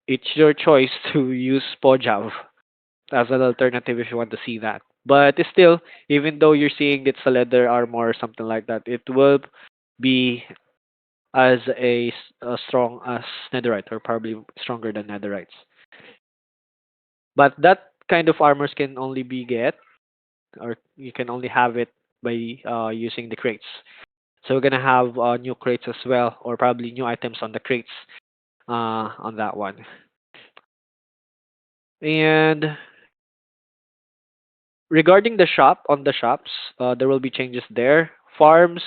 it's your choice to use Pojav as an alternative if you want to see that. But it's still, even though you're seeing it's a leather armor or something like that, it will be as as strong as netherite, or probably stronger than netherite. But that kind of armors can only be get, or you can only have it by using the crates. So we're gonna have new crates as well, or probably new items on the crates on that one. And regarding the shop, on the shops, there will be changes there. Farms,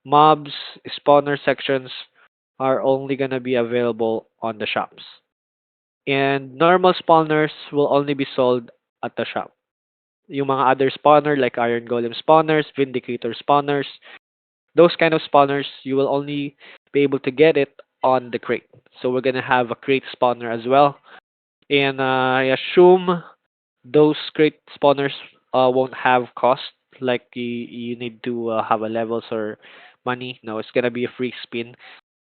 mobs, spawner sections are only gonna be available on the shops, and normal spawners will only be sold at the shop. Yung mga other spawner like Iron Golem spawners, Vindicator spawners, those kind of spawners, you will only be able to get it on the crate. So we're gonna have a crate spawner as well, and I assume those crate spawners won't have cost, like you need to have a levels or money. No, it's gonna be a free spin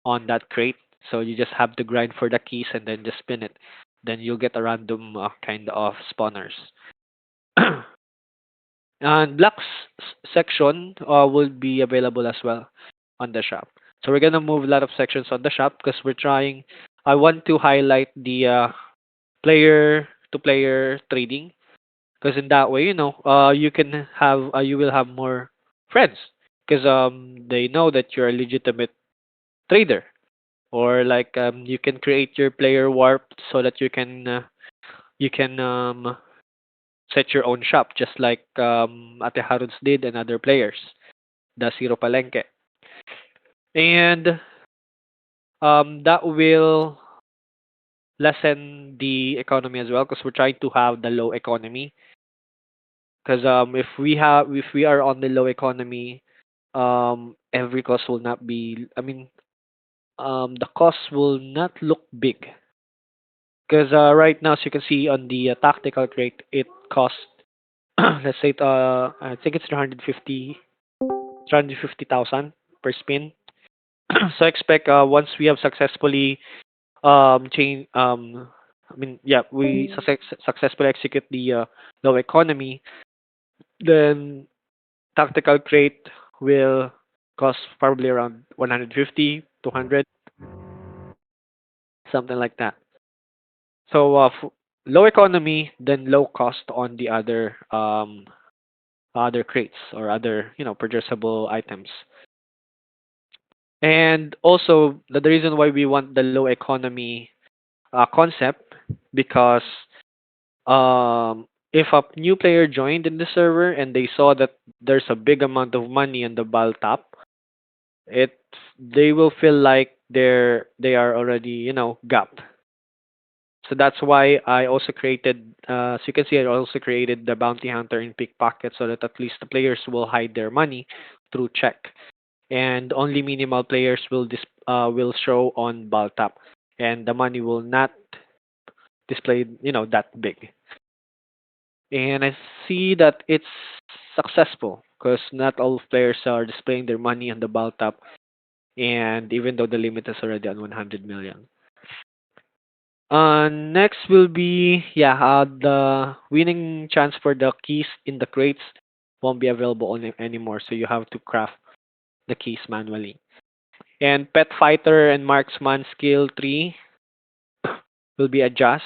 on that crate. So you just have to grind for the keys and then just spin it. Then you'll get a random kind of spawners. And black section will be available as well on the shop. So we're gonna move a lot of sections on the shop because we're trying. I want to highlight the player to player trading, because in that way, you can have you will have more friends, because they know that you're a legitimate trader, or like you can create your player warp so that you can set your own shop, just like Ate Haruns did and other players, the Zero Palenque. And that will lessen the economy as well, because we're trying to have the low economy. Because if we are on the low economy, every cost will not be. I mean, the cost will not look big. Because right now, as you can see on the tactical crate, it costs let's say I think it's 350,000 per spin. So I expect once we have successfully change I mean, yeah, we successfully execute the low economy, then tactical crate will cost probably around 150, 200, something like that. So low economy, then low cost on the other crates or other purchasable items. And also the reason why we want the low economy concept, because if a new player joined in the server and they saw that there's a big amount of money on the ball top, it they will feel like they are already gapped. So that's why I also created, as you can see, I also created the bounty hunter in pickpocket, so that at least the players will hide their money through check, and only minimal players will show on ball top, and the money will not display that big. And I see that it's successful because not all players are displaying their money on the ball top, and even though the limit is already on 100 million. Next will be, yeah, the winning chance for the keys in the crates won't be available anymore, so you have to craft the keys manually. And pet fighter and marksman skill 3 will be adjust,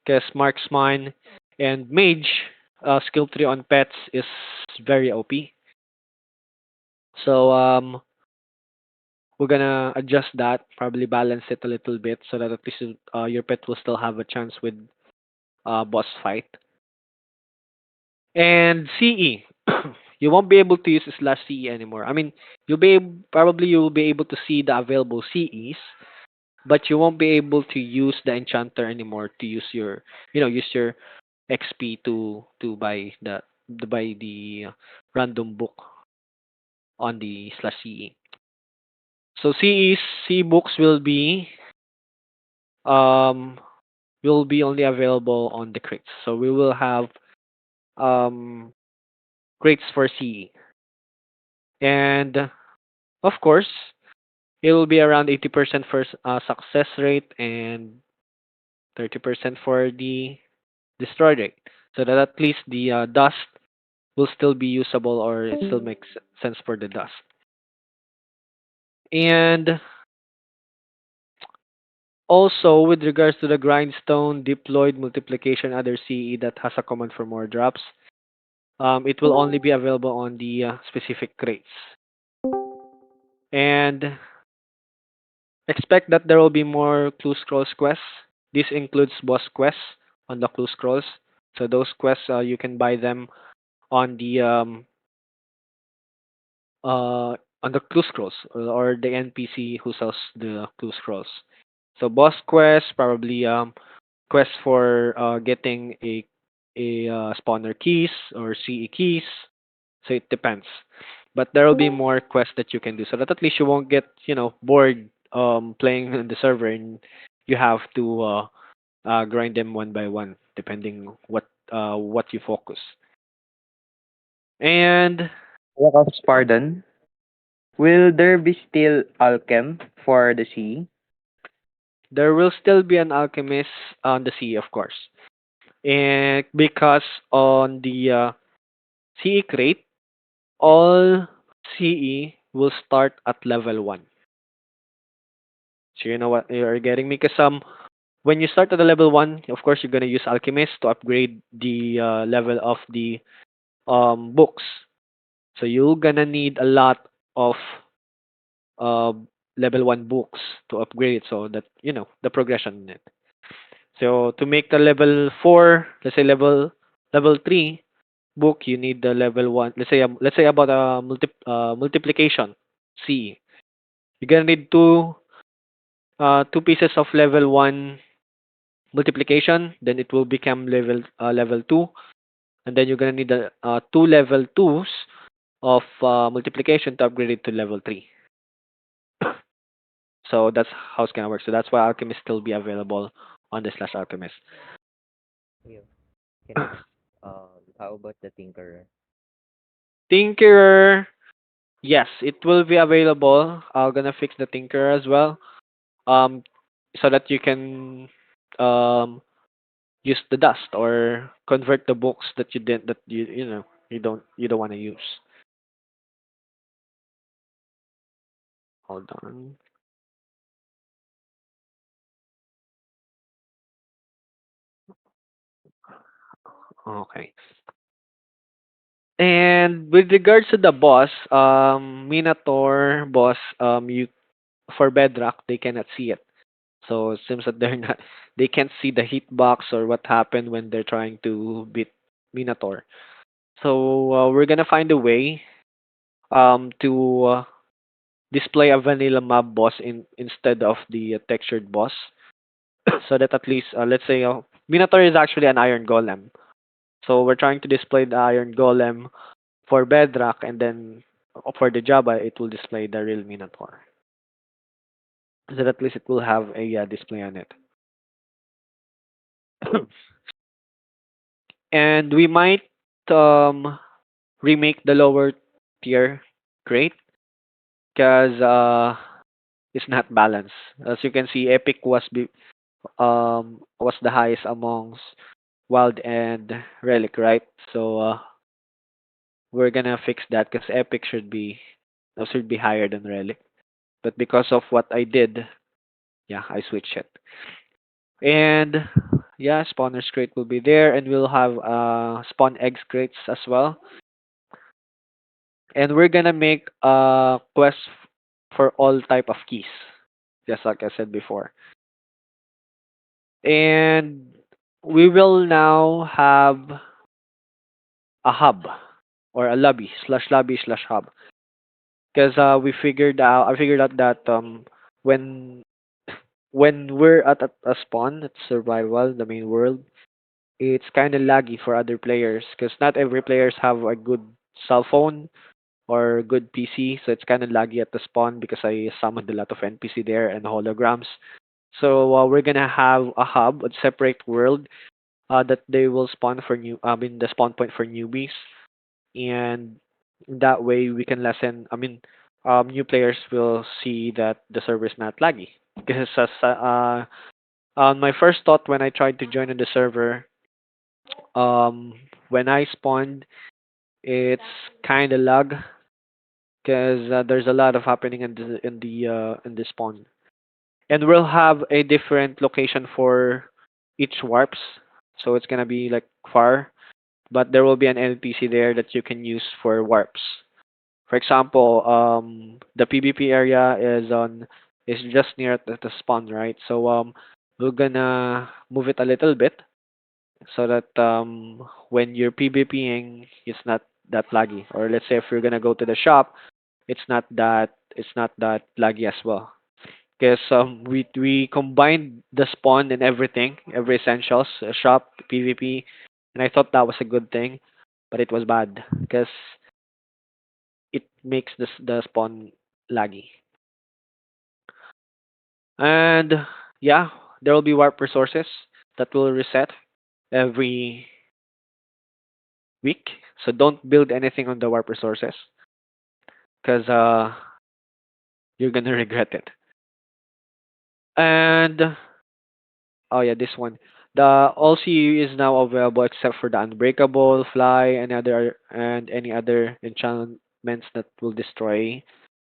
because marksman and mage skill 3 on pets is very OP. So we're gonna adjust that, probably balance it a little bit so that at least your pet will still have a chance with boss fight. And CE, you won't be able to use slash CE anymore. I mean, probably you'll be able to see the available CEs, but you won't be able to use the enchanter anymore to use your use your XP to buy the random book on the slash CE. So CE books um will be only available on the crates. So we will have um crates for CE. And of course, it will be around 80% for success rate, and 30% for the destroy rate, so that at least the dust will still be usable or it still makes sense for the dust. And also, with regards to the grindstone, deployed multiplication, other CE that has a command for more drops, it will only be available on the specific crates. And expect that there will be more clue scrolls quests. This includes boss quests on the clue scrolls. So those quests, you can buy them on the clue scrolls or the NPC who sells the clue scrolls. So boss quests, probably quests for getting a spawner keys or CE keys. So it depends. But there will be more quests that you can do so that at least you won't get, bored playing in the server and you have to grind them one by one depending what you focus. And Yakov, pardon. Will there be still alchem for the sea? there will still be an alchemist on the sea, of course. And because on the CE crate, all CE will start at level 1. So you know what you're getting me? Because when you start at the level 1, of course, you're going to use Alchemist to upgrade the level of the books. So you're going to need a lot of uh, level 1 books to upgrade it so that, the progression in it. So to make the level 4, let's say level 3 book, you need the level 1. Let's say about multiplication C. You're gonna need two pieces of level 1 multiplication, then it will become level 2, and then you're gonna need the two level 2s of multiplication to upgrade it to level 3. So that's how it's gonna work. So that's why Alchemist still be available on the slash Alchemist. Yeah. Can I ask, how about the Tinkerer? Tinkerer, yes, it will be available. I'm gonna fix the Tinkerer as well. Um, so that you can um use the dust or convert the books that you did that you don't want to use. Hold on. Okay. And with regards to the boss, Minotaur boss, you for Bedrock they cannot see it. So it seems that they can't see the hitbox or what happened when they're trying to beat Minotaur. So we're gonna find a way to display a vanilla mob boss instead of the textured boss, so that at least let's say Minotaur is actually an iron golem. So we're trying to display the iron golem for Bedrock, and then for the Java, it will display the real Minotaur. So that at least it will have a display on it. And we might um, remake the lower tier crate because it's not balanced. As you can see, Epic was the highest amongst Wild and Relic, right? So we're gonna fix that because Epic should be higher than Relic. But because of what I did, yeah, I switched it. And yeah, spawner's crate will be there, and we'll have spawn eggs crates as well. And we're gonna make a quest for all type of keys, just like I said before. And we will now have a hub or a lobby/hub because I figured out that when we're at a spawn at survival, the main world, it's kind of laggy for other players because not every players have a good cell phone or good PC, so it's kind of laggy at the spawn because I summoned a lot of NPC there and holograms. So we're gonna have a hub, a separate world that they will spawn for the spawn point for newbies, and that way we can lessen. New players will see that the server is not laggy because My first thought when I tried to join in the server, um, when I spawned, it's kind of lag because there's a lot of happening in the spawn, and we'll have a different location for each warps, so it's gonna be like far, but there will be an NPC there that you can use for warps. For example, the PvP area is just near the spawn, right? So we're gonna move it a little bit so that when you're PvPing, it's not that laggy. Or let's say if you're gonna go to the shop, it's not that laggy as well. Because we combined the spawn and everything, every essentials, shop, PvP, and I thought that was a good thing, but it was bad because it makes the spawn laggy. And yeah, there will be warp resources that will reset every week. So don't build anything on the warp resources because you're gonna regret it. And oh yeah, this one. The all CU is now available except for the unbreakable, fly, and any other enchantments that will destroy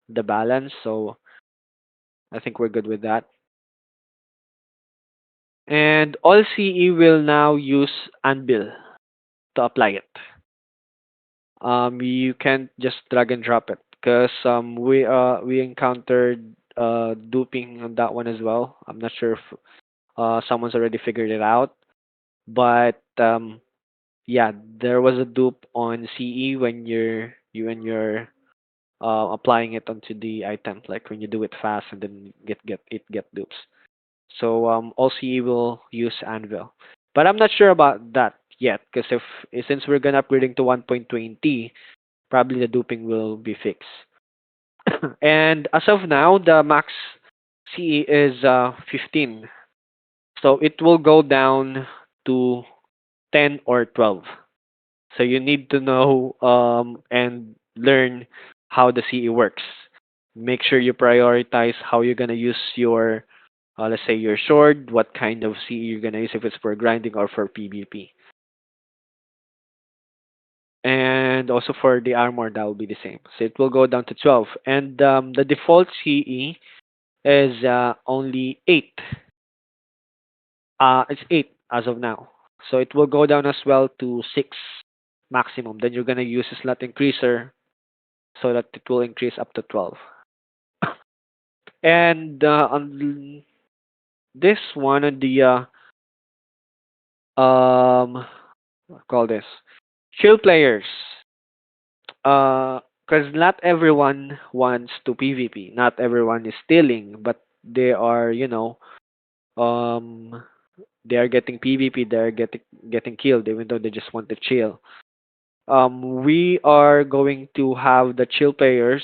the balance. So I think we're good with that. And all CE will now use Anvil to apply it. You can't just drag and drop it because we encountered duping on that one as well. I'm not sure if someone's already figured it out, but yeah, there was a dupe on CE when you're applying it onto the item, like when you do it fast and then get dupes. So all CE will use Anvil, but I'm not sure about that yet because if since we're gonna upgrading to 1.20, probably the duping will be fixed. And as of now, the max CE is 15, so it will go down to 10 or 12. So you need to know and learn how the CE works. Make sure you prioritize how you're gonna use your let's say your sword, what kind of CE you're gonna use if it's for grinding or for PvP. And also for the armor, that will be the same. So it will go down to 12. And the default CE is only 8. It's 8 as of now. So it will go down as well to 6 maximum. Then you're gonna use a slot increaser so that it will increase up to 12. And on this one, on the what call this chill players, because not everyone wants to PvP. Not everyone is stealing, but they are, um, they are getting PvP. They are getting killed, even though they just want to chill. We are going to have the chill players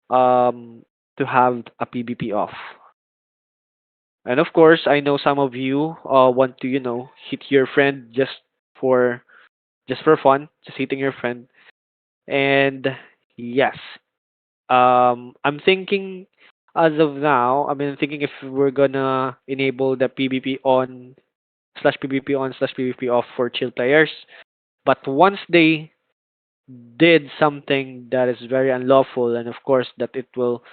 um to have a PvP off. And of course, I know some of you want to, hit your friend just for fun, just hitting your friend. And yes, I'm thinking as of now, thinking if we're gonna enable the PvP on slash PvP on slash PvP off for chill players. But once they did something that is very unlawful, and of course that it will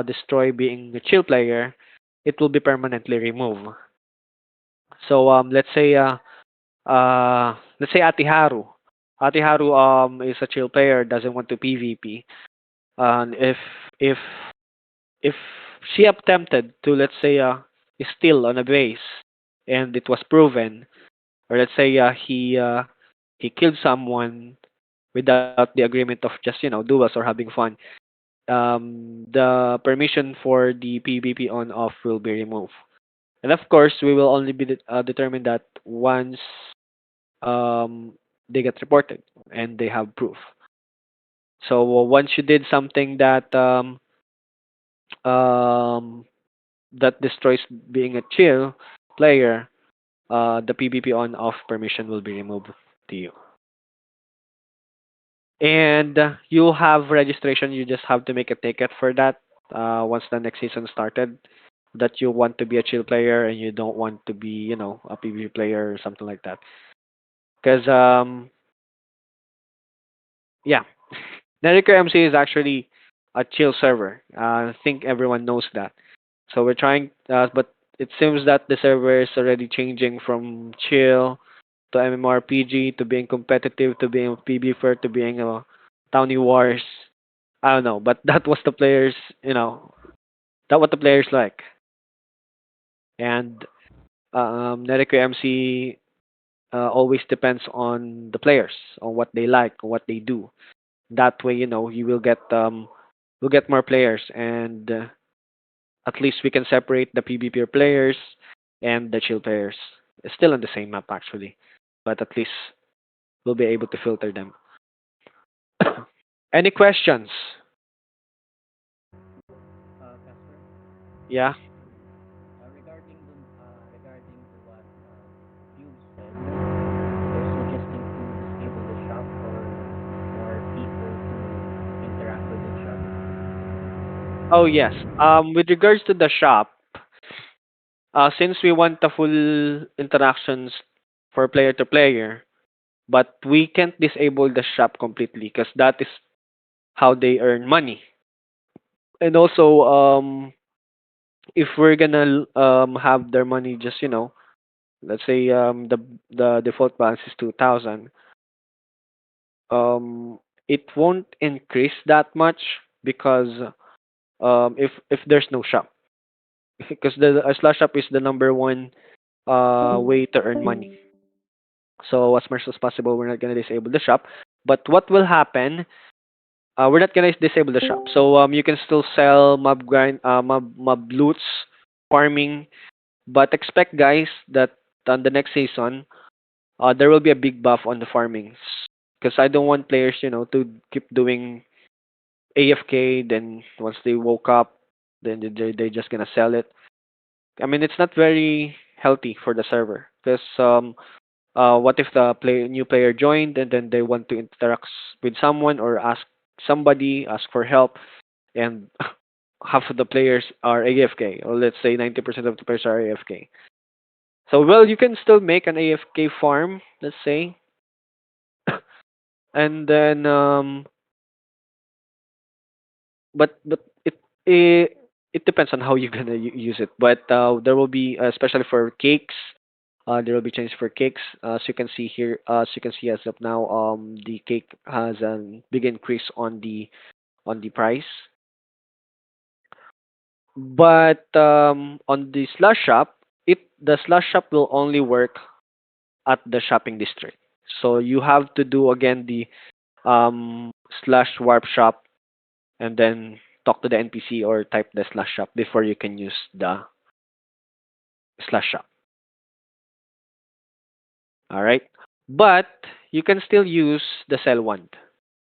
destroy being a chill player, it will be permanently removed. So let's say Ate Haru. Ate Haru is a chill player, doesn't want to PvP. And if if she attempted to, let's say, steal on a base and it was proven, or let's say he killed someone without the agreement of just duels or having fun, the permission for the PvP on off will be removed. And of course, we will only be determine that once um, they get reported and they have proof. So once you did something um, that destroys being a chill player, the PvP on off permission will be removed to you. And you'll have registration. You just have to make a ticket for that once the next season started. that you want to be a chill player and you don't want to be, a PvP player or something like that. Because yeah, NerikoMC is actually a chill server. I think everyone knows that. So we're trying, but it seems that the server is already changing from chill to MMORPG to being competitive to being PvP to being a Towny Wars. I don't know, but that was the players, that what the players like. And NerikoMC always depends on the players, on what they like, what they do. That way, you will get more players, and at least we can separate the PvP players and the chill players. It's still on the same map actually, but at least we'll be able to filter them. Any questions? Casper, Yeah. regarding to what you said, you're suggesting to disable the shop for more people to interact with each other. Oh yes. With regards to the shop, since we want the full interactions for player to player, but we can't disable the shop completely because that is how they earn money. And also, if we're gonna have their money just let's say the default balance is 2,000, um it won't increase that much because if there's no shop, because the slash shop is the number one way to earn money. So as much as possible, we're not gonna disable the shop. But what will happen? We're not gonna disable the shop. So you can still sell mob loots, farming, but expect guys that on the next season, there will be a big buff on the farming. Because I don't want players, to keep doing AFK. Then once they woke up, then they're just gonna sell it. I mean, it's not very healthy for the server. Because what if the new player joined and then they want to interact with someone or ask for help, and half of the players are AFK, or let's say 90% of the players are AFK. So well, you can still make an AFK farm, let's say, and then but it it depends on how you're gonna use it. But there will be especially for cakes. There will be changes for cakes. As you can see here, as you can see as of now, the cake has a big increase on the price. But on the slush shop, the slush shop will only work at the shopping district. So you have to do again the slash warp shop and then talk to the NPC or type the slash shop before you can use the slash shop. All right, but you can still use the sell wand.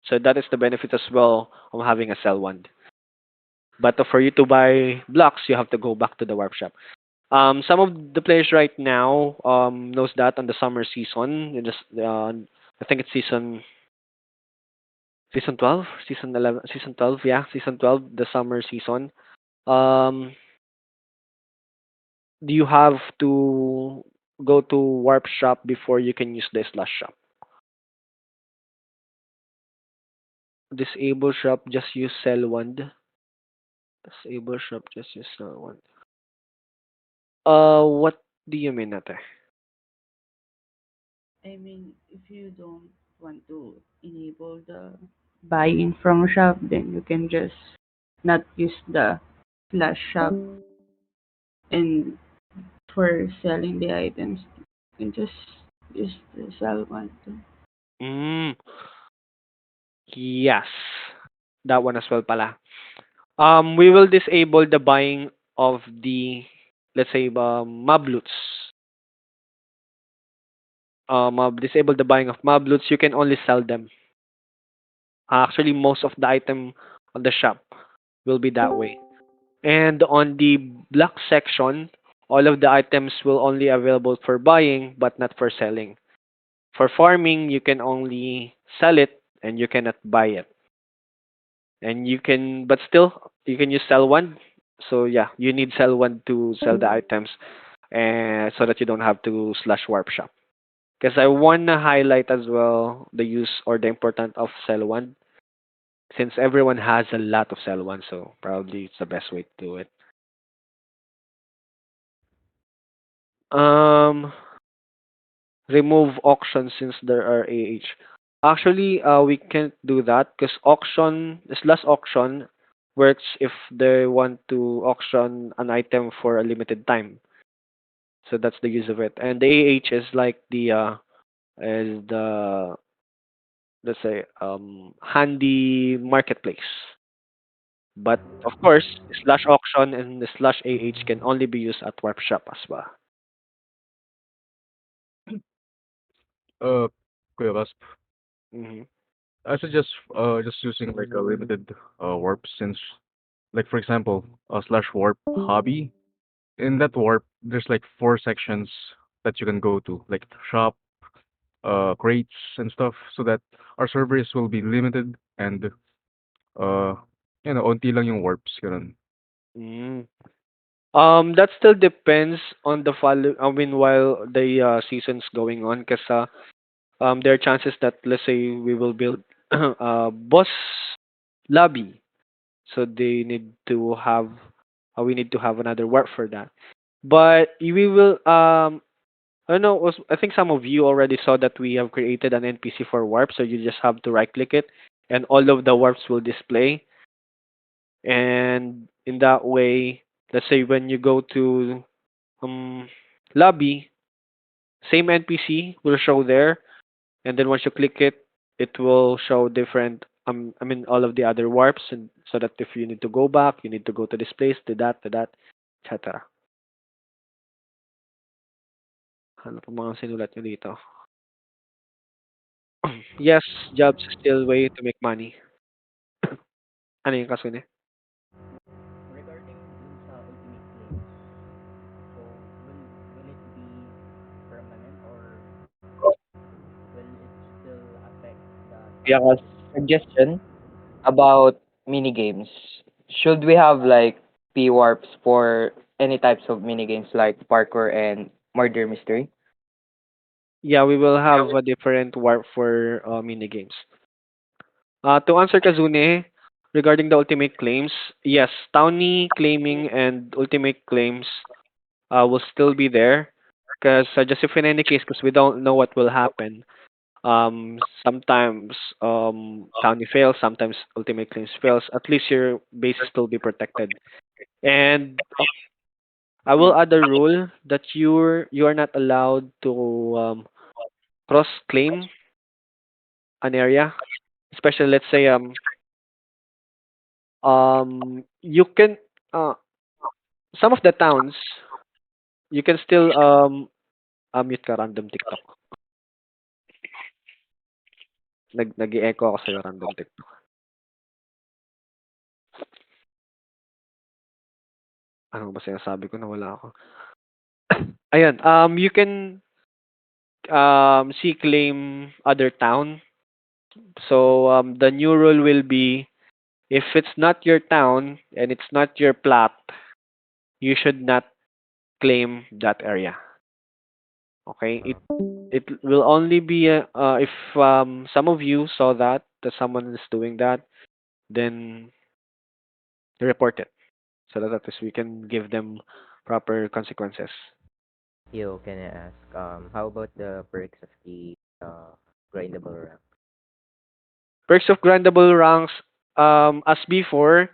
So that is the benefit as well of having a sell wand. But for you to buy blocks, you have to go back to the warp shop. Some of the players right now knows that on the summer season, I think it's season 12, season 11, season 12, yeah, season 12, the summer season. Um, you have to go to warp shop before you can use the slash shop. Disable shop, just use sell wand. Disable shop, just use sell wand. What do you mean, ate? I mean, if you don't want to enable the buy in from shop, then you can just not use the slash shop, and for selling the items, you can just use the sell one too. Mm, yes, that one as well pala. We will disable the buying of the, let's say, mabloots. Disable the buying of mabloots. You can only sell them. Actually, most of the item on the shop will be that way. And on the block section, all of the items will only available for buying but not for selling. For farming, you can only sell it and you cannot buy it. And you can, but still, you can use sell one. So yeah, you need sell one to sell the items, and so that you don't have to slash warp shop. Because I wanna highlight as well the use or the importance of sell one, since everyone has a lot of sell one, so probably it's the best way to do it. Um, Remove auction since there are AH. Actually, we can't do that because auction, slash auction works if they want to auction an item for a limited time. So that's the use of it. And the AH is like is the, let's say, handy marketplace. But of course, slash auction and the slash AH can only be used at warp shop as well. Uh, Kuya Rasp, Hmm. I suggest just using like a limited warp since, like for example, slash warp hobby. In that warp, there's like four sections that you can go to, like shop, crates and stuff, so that our servers will be limited and uh, onti lang yung warps, ganun. Mm. That still depends on the follow. I mean, while the season's going on, because there are chances that, let's say, we will build boss lobby, so they need to have, we need to have another warp for that. But we will. I don't know. I think some of you already saw that we have created an NPC for warp, so you just have to right click it, and all of the warps will display. And in that way, let's say when you go to um lobby, same NPC will show there, and then once you click it, it will show different I mean all of the other warps, and so that if you need to go back, you need to go to this place, to that, etc. Ano pa mga sinulat nyo dito? Yes, jobs is still way to make money. Ano yung kaso niya? Regarding dun sa ultimate claims, so will it be permanent or will it still affect the Yeah, a time? suggestion about mini games. Should we have like P warps for any types of mini games like parkour and murder mystery? Yeah, we will have a different warp for mini games. To answer Kazune, regarding the ultimate claims, yes, Townie claiming and ultimate claims will still be there. Because just if in any case, because we don't know what will happen. Sometimes Townie fails, sometimes ultimate claims fails. At least your base will still be protected. And I will add a rule that you are not allowed to cross claim an area, especially let's say you can uh some of the towns you can still mute ka random TikTok. Nag-e-echo ako sa random TikTok. Ano ba sinasabi ko, nawala ako. Ayun, you can see claim other town. So the new rule will be if it's not your town and it's not your plat, you should not claim that area. Okay? It will only be if some of you saw that someone is doing that, then report it so that at least we can give them proper consequences. Yo, can I ask, how about the perks of the grindable rank? Perks of grindable ranks, as before,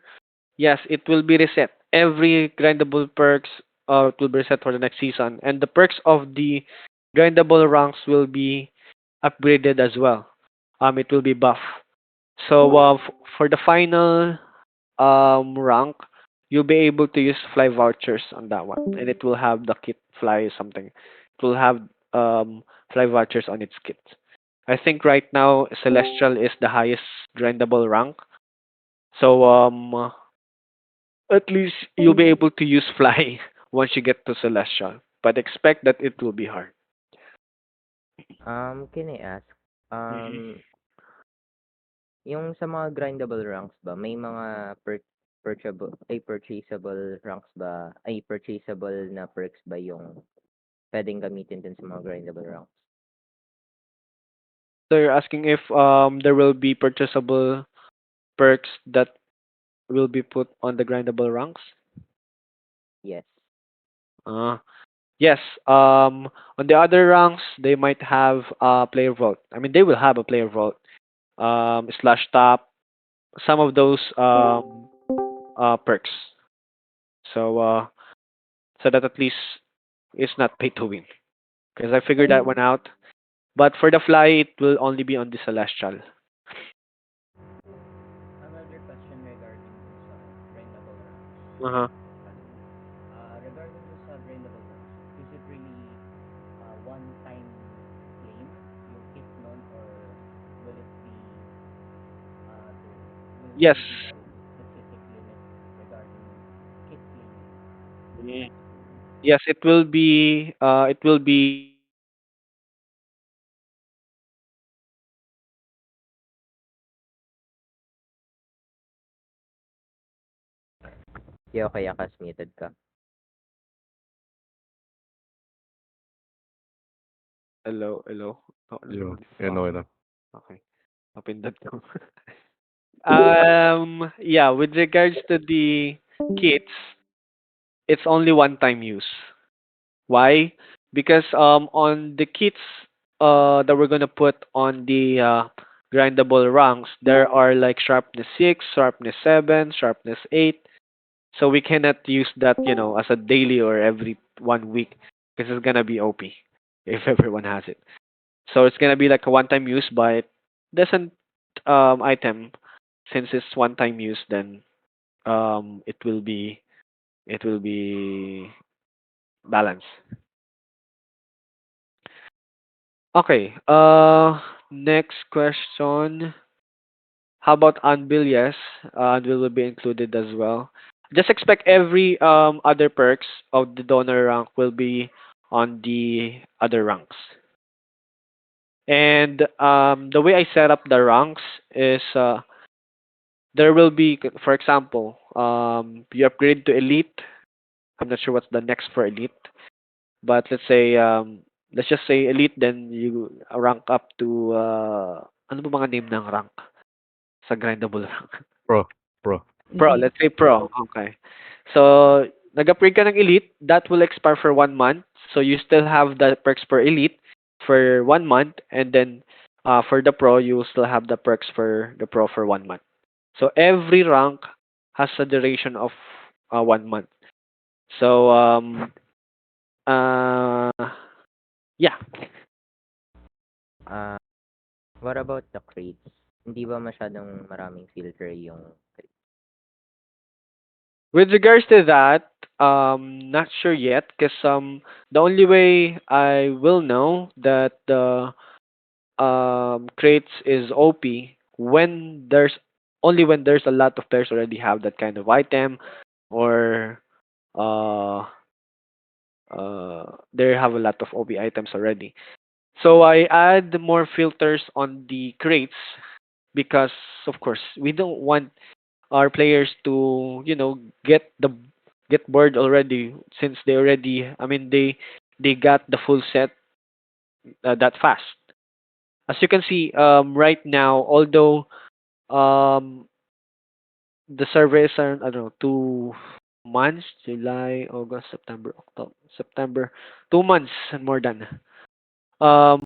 yes, it will be reset. Every grindable perks it will be reset for the next season, and the perks of the grindable ranks will be upgraded as well. It will be buff. So for the final rank, you'll be able to use fly vouchers on that one, and it will have the kit fly something. It will have fly vouchers on its kit. I think right now Celestial is the highest grindable rank, so at least you'll be able to use fly once you get to Celestial. But expect that it will be hard. Can I ask, Hmm. yung sa mga grindable ranks ba, may mga perk purchasable ranks ba, ay purchasable na perks ba yung pwedeng gamitin dun sa mga grindable ranks? So you're asking if there will be purchasable perks that will be put on the grindable ranks? Yes. Uh, yes. On the other ranks, they might have a player vote. I mean, they will have a player vote. Slash top. Some of those perks. So so that at least it's not pay to win. Because I figured that one out. But for the fly, it will only be on the celestial. Another question regarding dun sa grindable ranks. Uh huh. Regarding dun sa grindable ranks, is it really one-time game, yung hit nun, or will it be Yes. will there be like specific limit regarding hit limit? Mm. Yes, it will be. It will be Yo, kaya kas muted ka. hello, hello. Oh, Yeah, narinig yeah, ba no, ako? no. Okay. Napindot ko. Yeah, with regards to the kits, it's only one time use. Why? Because on the kits that we're gonna put on the grindable ranks, there are like sharpness 6, sharpness 7, sharpness 8. So we cannot use that, as a daily or every 1 week because it's gonna be OP if everyone has it. So it's gonna be like a one-time use, but doesn't item since it's one-time use, then it will be balanced. Okay. Next question. How about Anvil? Yes, Anvil will be included as well. Just expect every other perks of the donor rank will be on the other ranks. And the way I set up the ranks is there will be, for example, you upgrade to elite. I'm not sure what's the next for elite, but let's just say elite, then you rank up to ano ba mga name ng rank sa grindable rank? Pro, pro. Pro, Elite. let's say pro. Okay. So, nag-upgrade ka ng elite, that will expire for 1 month. So, you still have the perks for elite for 1 month, and then for the pro, you will still have the perks for the pro for 1 month. So, every rank has a duration of 1 month. So, uh, yeah. Ah, what about the crates? Hindi ba masyadong maraming filter yung crates? With regards to that, not sure yet, because the only way I will know that the crates is OP when there's a lot of players already have that kind of item, or uh they have a lot of OP items already. So I add more filters on the crates because of course we don't want our players to get bored already, since they got the full set that fast. As you can see, right now, although um the surveys are, I don't know, 2 months, July, August, September, October, September, 2 months and more than. Um,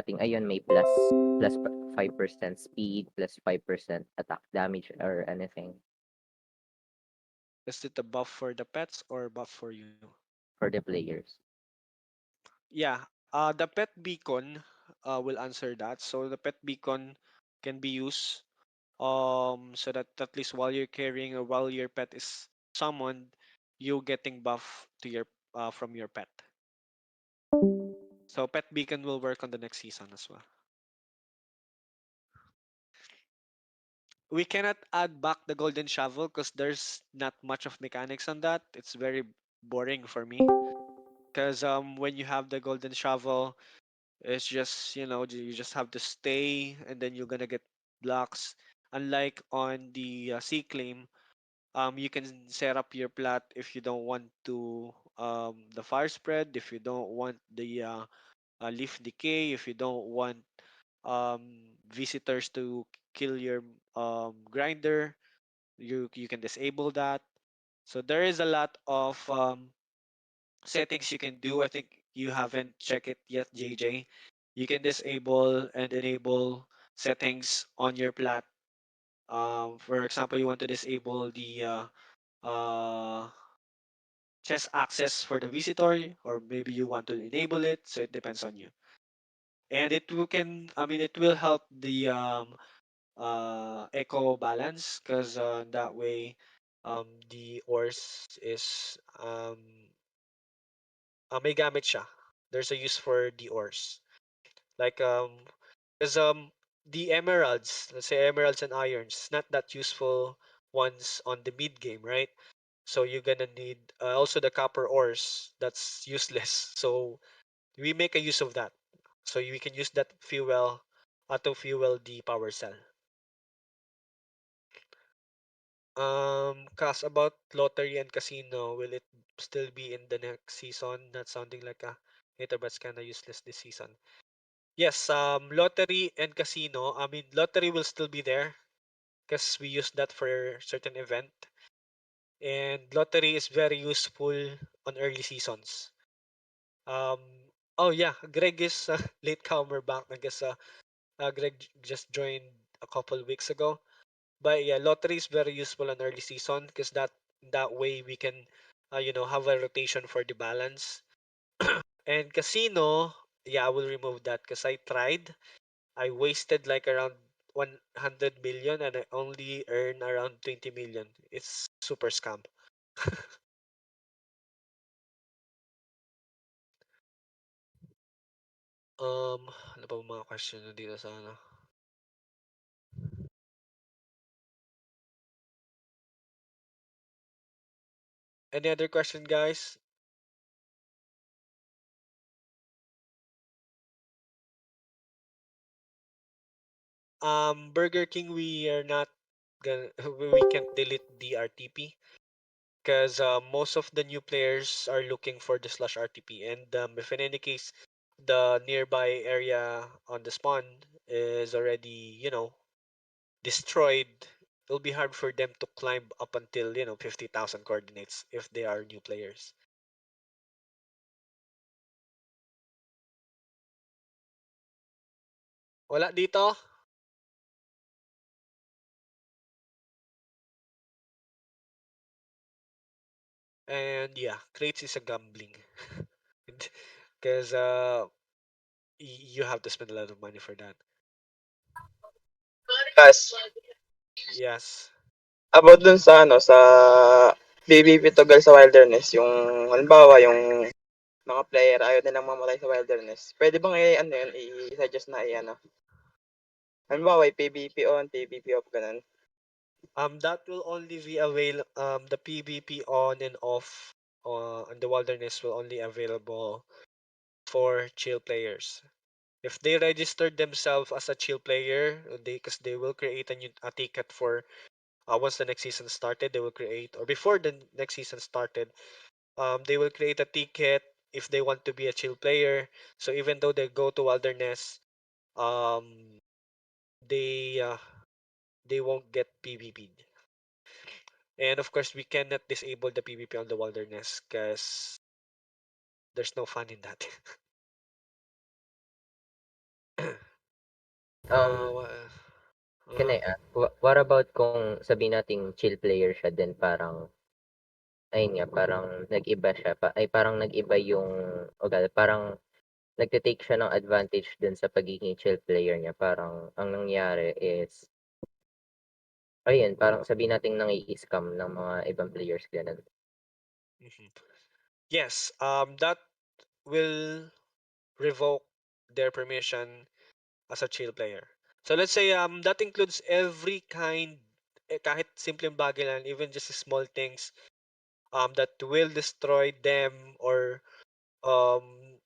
ating Ayon may plus 5% speed, plus 5% attack damage or anything Is it a buff for the pets or buff for you? for the players. Yeah, the pet beacon will answer that. So the pet beacon can be used so that at least while you're carrying or while your pet is summoned, you getting buff to your from your pet. So pet beacon will work on the next season as well. We cannot add back the golden shovel because there's not much of mechanics on that. It's very boring for me. Because when you have the golden shovel, it's just you just have to stay and then you're gonna get blocks. Unlike on the sea claim, you can set up your plot if you don't want to the fire spread, if you don't want the leaf decay, if you don't want visitors to kill your grinder, you can disable that. So there is a lot of settings you can do. I think you haven't checked it yet, JJ. You can disable and enable settings on your plat. For example, you want to disable the uh, chest access for the visitor, or maybe you want to enable it. So it depends on you. And I mean, it will help the echo balance because that way the ores is may gamit siya. There's a use for the ores. Like because the emeralds, let's say emeralds and irons, not that useful ones on the mid game, right? So you're gonna need also the copper ores. That's useless. So we make a use of that. So we can use that fuel to fuel the power cell. Cast about lottery and casino, will it still be in the next season? Not sounding like a hater, but it's kind of useless this season. Yes, lottery and casino. I mean, lottery will still be there because we use that for certain event. And lottery is very useful on early seasons. Um, oh yeah, Greg is a late comer back. I guess Greg just joined a couple weeks ago. But yeah, lottery is very useful on early season because that way we can, have a rotation for the balance. And casino, yeah, I will remove that because I tried. I wasted like around 100 million and I only earn around 20 million. It's super scam. Ano pa mga question na dito sa ano? Any other question, guys? Burger King, we are not gonna, we can't delete the RTP because most of the new players are looking for the slash RTP, and if in any case the nearby area on the spawn is already, destroyed, it'll be hard for them to climb up until 50,000 coordinates if they are new players. Wala dito, and yeah, crates is a gambling because you have to spend a lot of money for that. Yes. Yes. About dun sa ano, sa PVP toggle sa wilderness, yung halimbawa yung mga player ayaw nilang mamatay sa wilderness. Pwede bang ano yun, i-suggest na ano? Halimbawa, PVP on, PVP off, ganun. That will only be avail the PvP on and off on the wilderness will only available for chill players. If they registered themselves as a chill player, because they will create a ticket for once the next season started, they will create, or before the next season started, they will create a ticket if they want to be a chill player. So even though they go to wilderness, um, they uh, they won't get PvP'd. And of course, we cannot disable the PvP on the wilderness because there's no fun in that. Um, can Uh-huh. I ask, what about kung sabihin nating chill player siya then parang ayun nga, parang nag-iba siya, parang nag-iba yung ugali, parang nagte-take siya ng advantage dun sa pagiging chill player niya. Parang ang nangyari is ayun, parang sabihin nating nangi-scam ng mga ibang players, gano'n. Mhm. Yes, that will revoke their permission as a chill player. So let's say that includes every kind, kahit simpleng bagay lang, even just small things that will destroy them, or um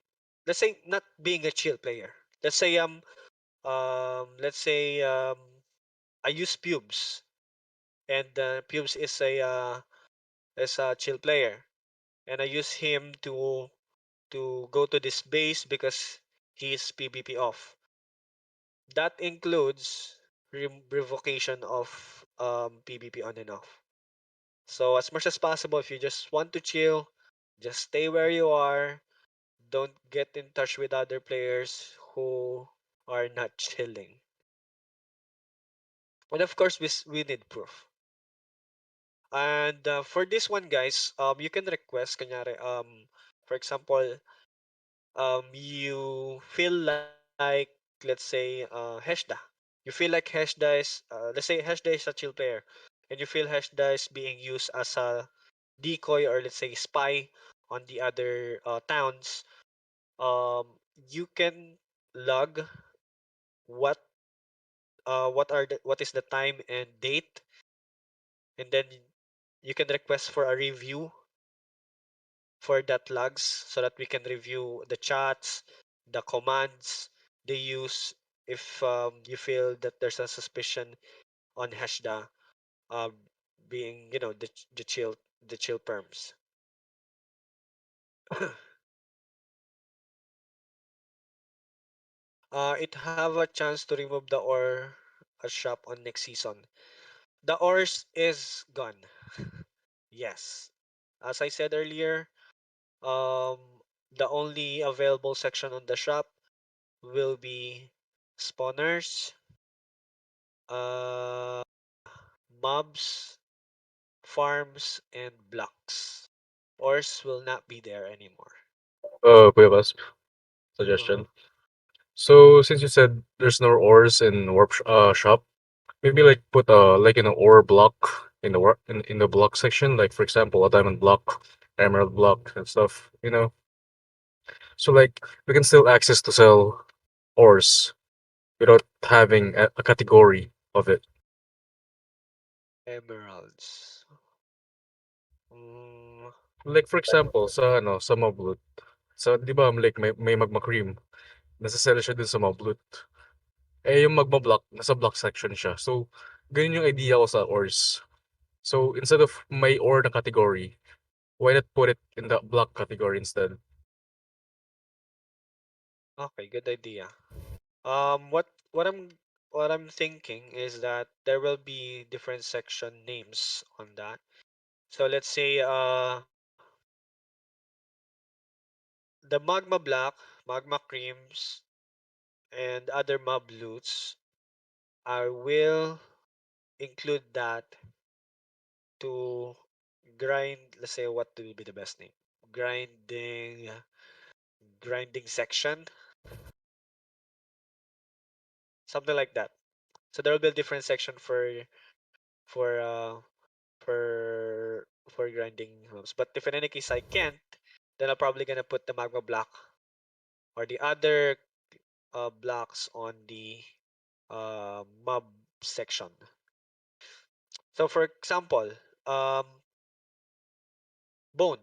let's say not being a chill player. Let's say let's say I use pubes, and pubes is a chill player, and I use him to go to this base because he's PvP off. That includes revocation of PvP on and off. So as much as possible, if you just want to chill, just stay where you are. Don't get in touch with other players who are not chilling. And of course, we need proof. And for this one, guys, you can request, kanyari, for example, you feel like, let's say, Heshda. You feel like Heshda is, let's say Heshda is a chill player, and you feel Heshda is being used as a decoy, or let's say spy on the other towns. You can log what what is the time and date, and then you can request for a review for that logs, so that we can review the chats, the commands they use, if you feel that there's a suspicion on Hashda um, being, the chill perms. It have a chance to remove the ore a shop on next season. The ores is gone. Yes. As I said earlier, the only available section on the shop will be spawners, uh, mobs, farms, and blocks. Ores will not be there anymore. Kuya Basp, Uh-huh. suggestion. So since you said there's no ores in shop, maybe like put like in an ore block in the in the block section, like for example a diamond block, emerald block, and stuff. So like we can still access to sell ores without having a category of it. Emeralds. Mm, Like for example sa Mobloot. Sa 'di ba like may magma cream, nasa-sell siya dun sa Mobloot. Eh yung magma block nasa block section siya. So ganun yung idea ko sa ores. So instead of may ore na category, why not put it in the block category instead? okay, good idea. What I'm thinking is that there will be different section names on that. So let's say the magma black, magma creams, and other mob loots, I will include that to grind. Let's say what will be the best name? Grinding, grinding section, something like that. So there will be a different section for for grinding mobs. But if in any case I can't, then I'm probably gonna put the magma block or the other blocks on the mob section. So for example, um, bone.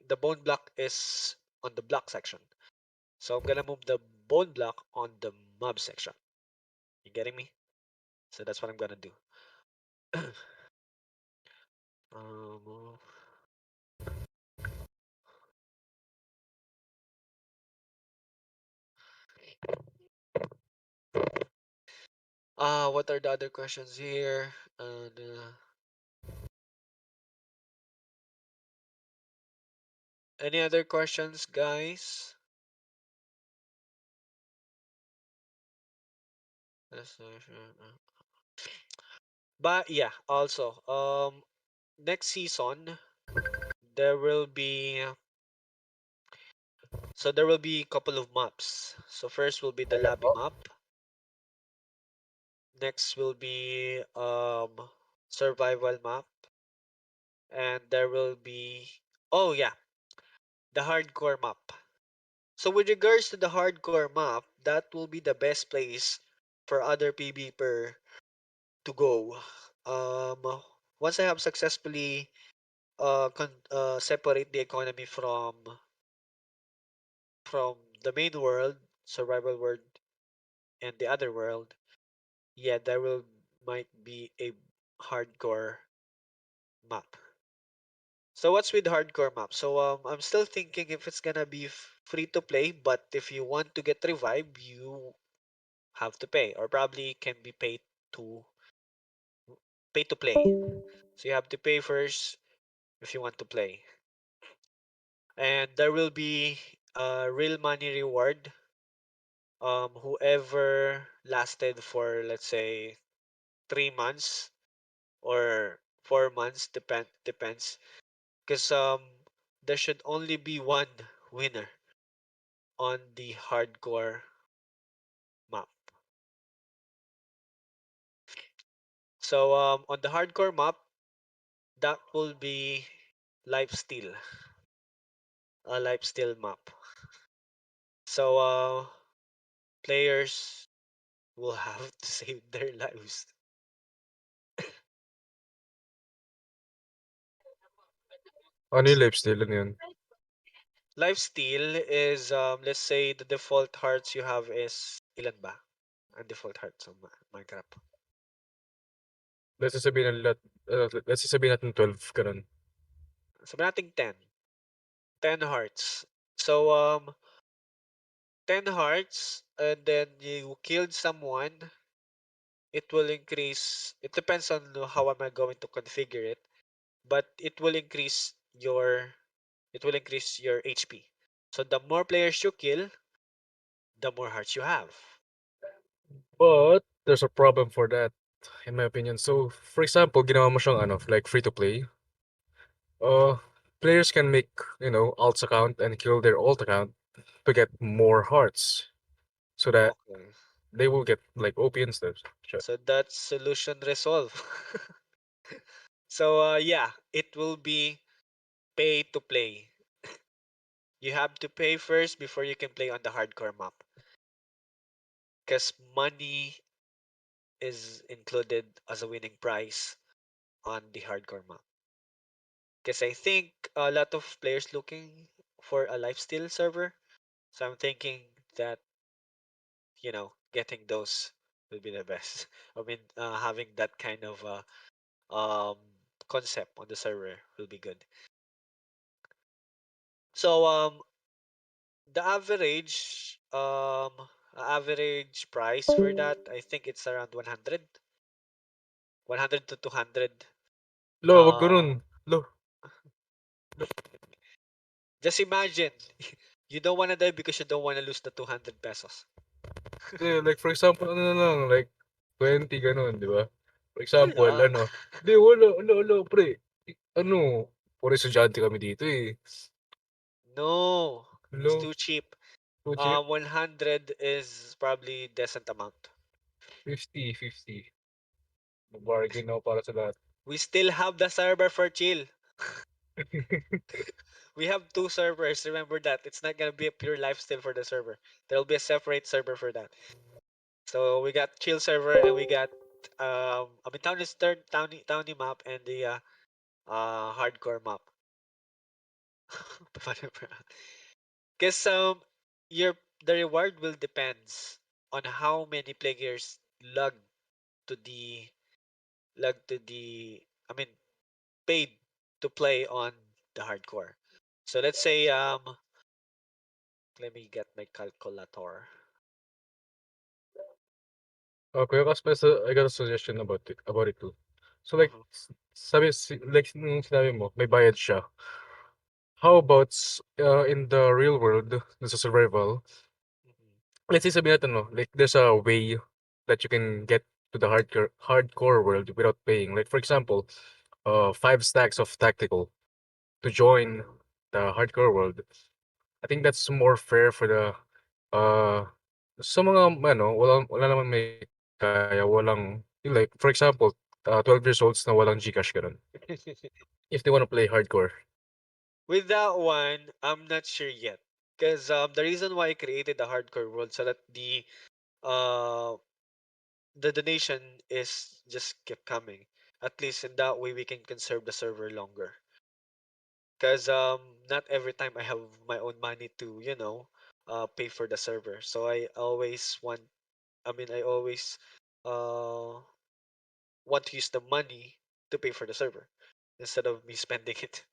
The bone block is on the block section. So I'm gonna move the bone block on the mob section. You getting me? So that's what I'm gonna do. um, what are the other questions here? And any other questions, guys? That's not sure. But yeah, also, next season there will be there will be a couple of maps. So first will be the lobby map. Next will be survival map, and there will be, oh yeah, the hardcore map. So with regards to the hardcore map, that will be the best place for other PvPer to go. Once I have successfully separate the economy from the main world, survival world, and the other world, yeah, there will might be a hardcore map. So what's with hardcore map? So I'm still thinking if it's gonna be free to play, but if you want to get revive, you have to pay, or probably can be to pay to play. So you have to pay first if you want to play, and there will be a real money reward. Whoever lasted for, let's say, 3 months or 4 months, depends, because there should only be one winner on the hardcore map. So on the hardcore map, that will be lifesteal, a lifesteal map. So players will have to save their lives. Ano yung lifestyle? Ano yun? Lifesteal is, let's say the default hearts you have is ilan ba? Ang default hearts sa Minecraft. Let's say sabihin natin, let's say sabihin natin 12, ganun. Sabi natin 10. 10 hearts. So 10 hearts, and then you killed someone, it will increase. It depends on how am I going to configure it, but it will increase your HP. So the more players you kill, the more hearts you have. But there's a problem for that, in my opinion. So, for example, ginawa mo siyang ano, like free to play. Uh, Players can make, alts account and kill their alt account to get more hearts, so that Okay. they will get like OP and stuff. So that's solution resolve. So yeah, it will be pay to play. You have to pay first before you can play on the hardcore map. Because money is included as a winning prize on the hardcore map. Because I think a lot of players looking for a lifesteal server. So I'm thinking that, getting those will be the best. I mean, having that kind of um concept on the server will be good. So the average price for that, I think it's around 100 to 200. Lo, wag uh ganun. Lo, just imagine, you don't want to die because you don't want to lose the 200 pesos. like for example, ano na lang, like 20 ganun, di ba? For example, Ah, ano, di, wala, pre. Ano, puro estudyante kami dito eh. no, it's Lo, too cheap. too cheap. 100 is probably decent amount. 50. Bargain ako para sa lahat. We still have the server for chill. We have two servers. Remember that. It's not gonna be a pure lifestyle for the server. There'll be a separate server for that. So we got chill server, and we got I mean town is third towny map, and the hardcore map. Because your the reward will depends on how many players to the to the I mean paid to play on the hardcore. So let's say let me get my calculator. Okay, kasi I got a suggestion about it too. So like, Uh-huh. like nung sinabi mo, may bayad siya. How about in the real world, sa survival, Mhm. let's say sabihin natin, no, like there's a way that you can get to the hardcore world without paying. Like for example, 5 stacks of tactical to join the hardcore world. I think that's more fair for the uh sa mga ano, wala naman may kaya, like for example, 12 years olds na walang GCash ganun. If they want to play hardcore. With that one, I'm not sure yet. Because the reason why I created the hardcore world so that uh the donation is just kept coming. At least in that way we can conserve the server longer. Because not every time I have my own money to, pay for the server. So I always uh want to use the money to pay for the server instead of me spending it.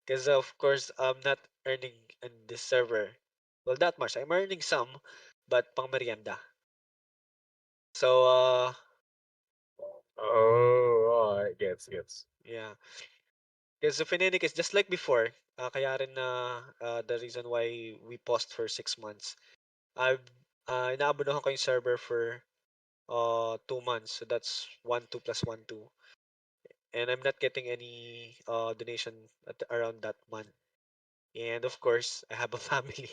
Because of course I'm not earning in this server well that much. I'm earning some, but pang merienda. So Oh, I gets. yeah. Because if in any case, just like before, kaya rin na the reason why we paused for 6 months. I've inaabunuhan ko yung server for 2 months. So that's 1-2 plus 1-2. And I'm not getting any donation around that month. And of course, I have a family.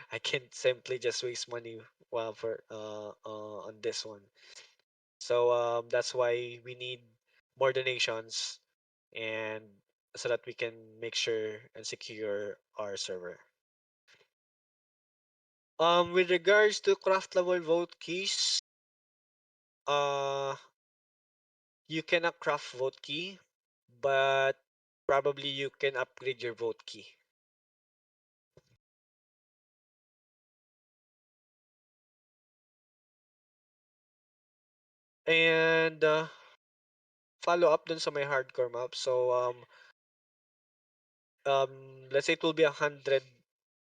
I can't simply just waste money for on this one. So that's why we need more donations and so that we can make sure and secure our server. With regards to craft level vote keys, uh, you cannot craft vote key, but probably you can upgrade your vote key. And follow up dun sa my hardcore map. So let's say it will be 100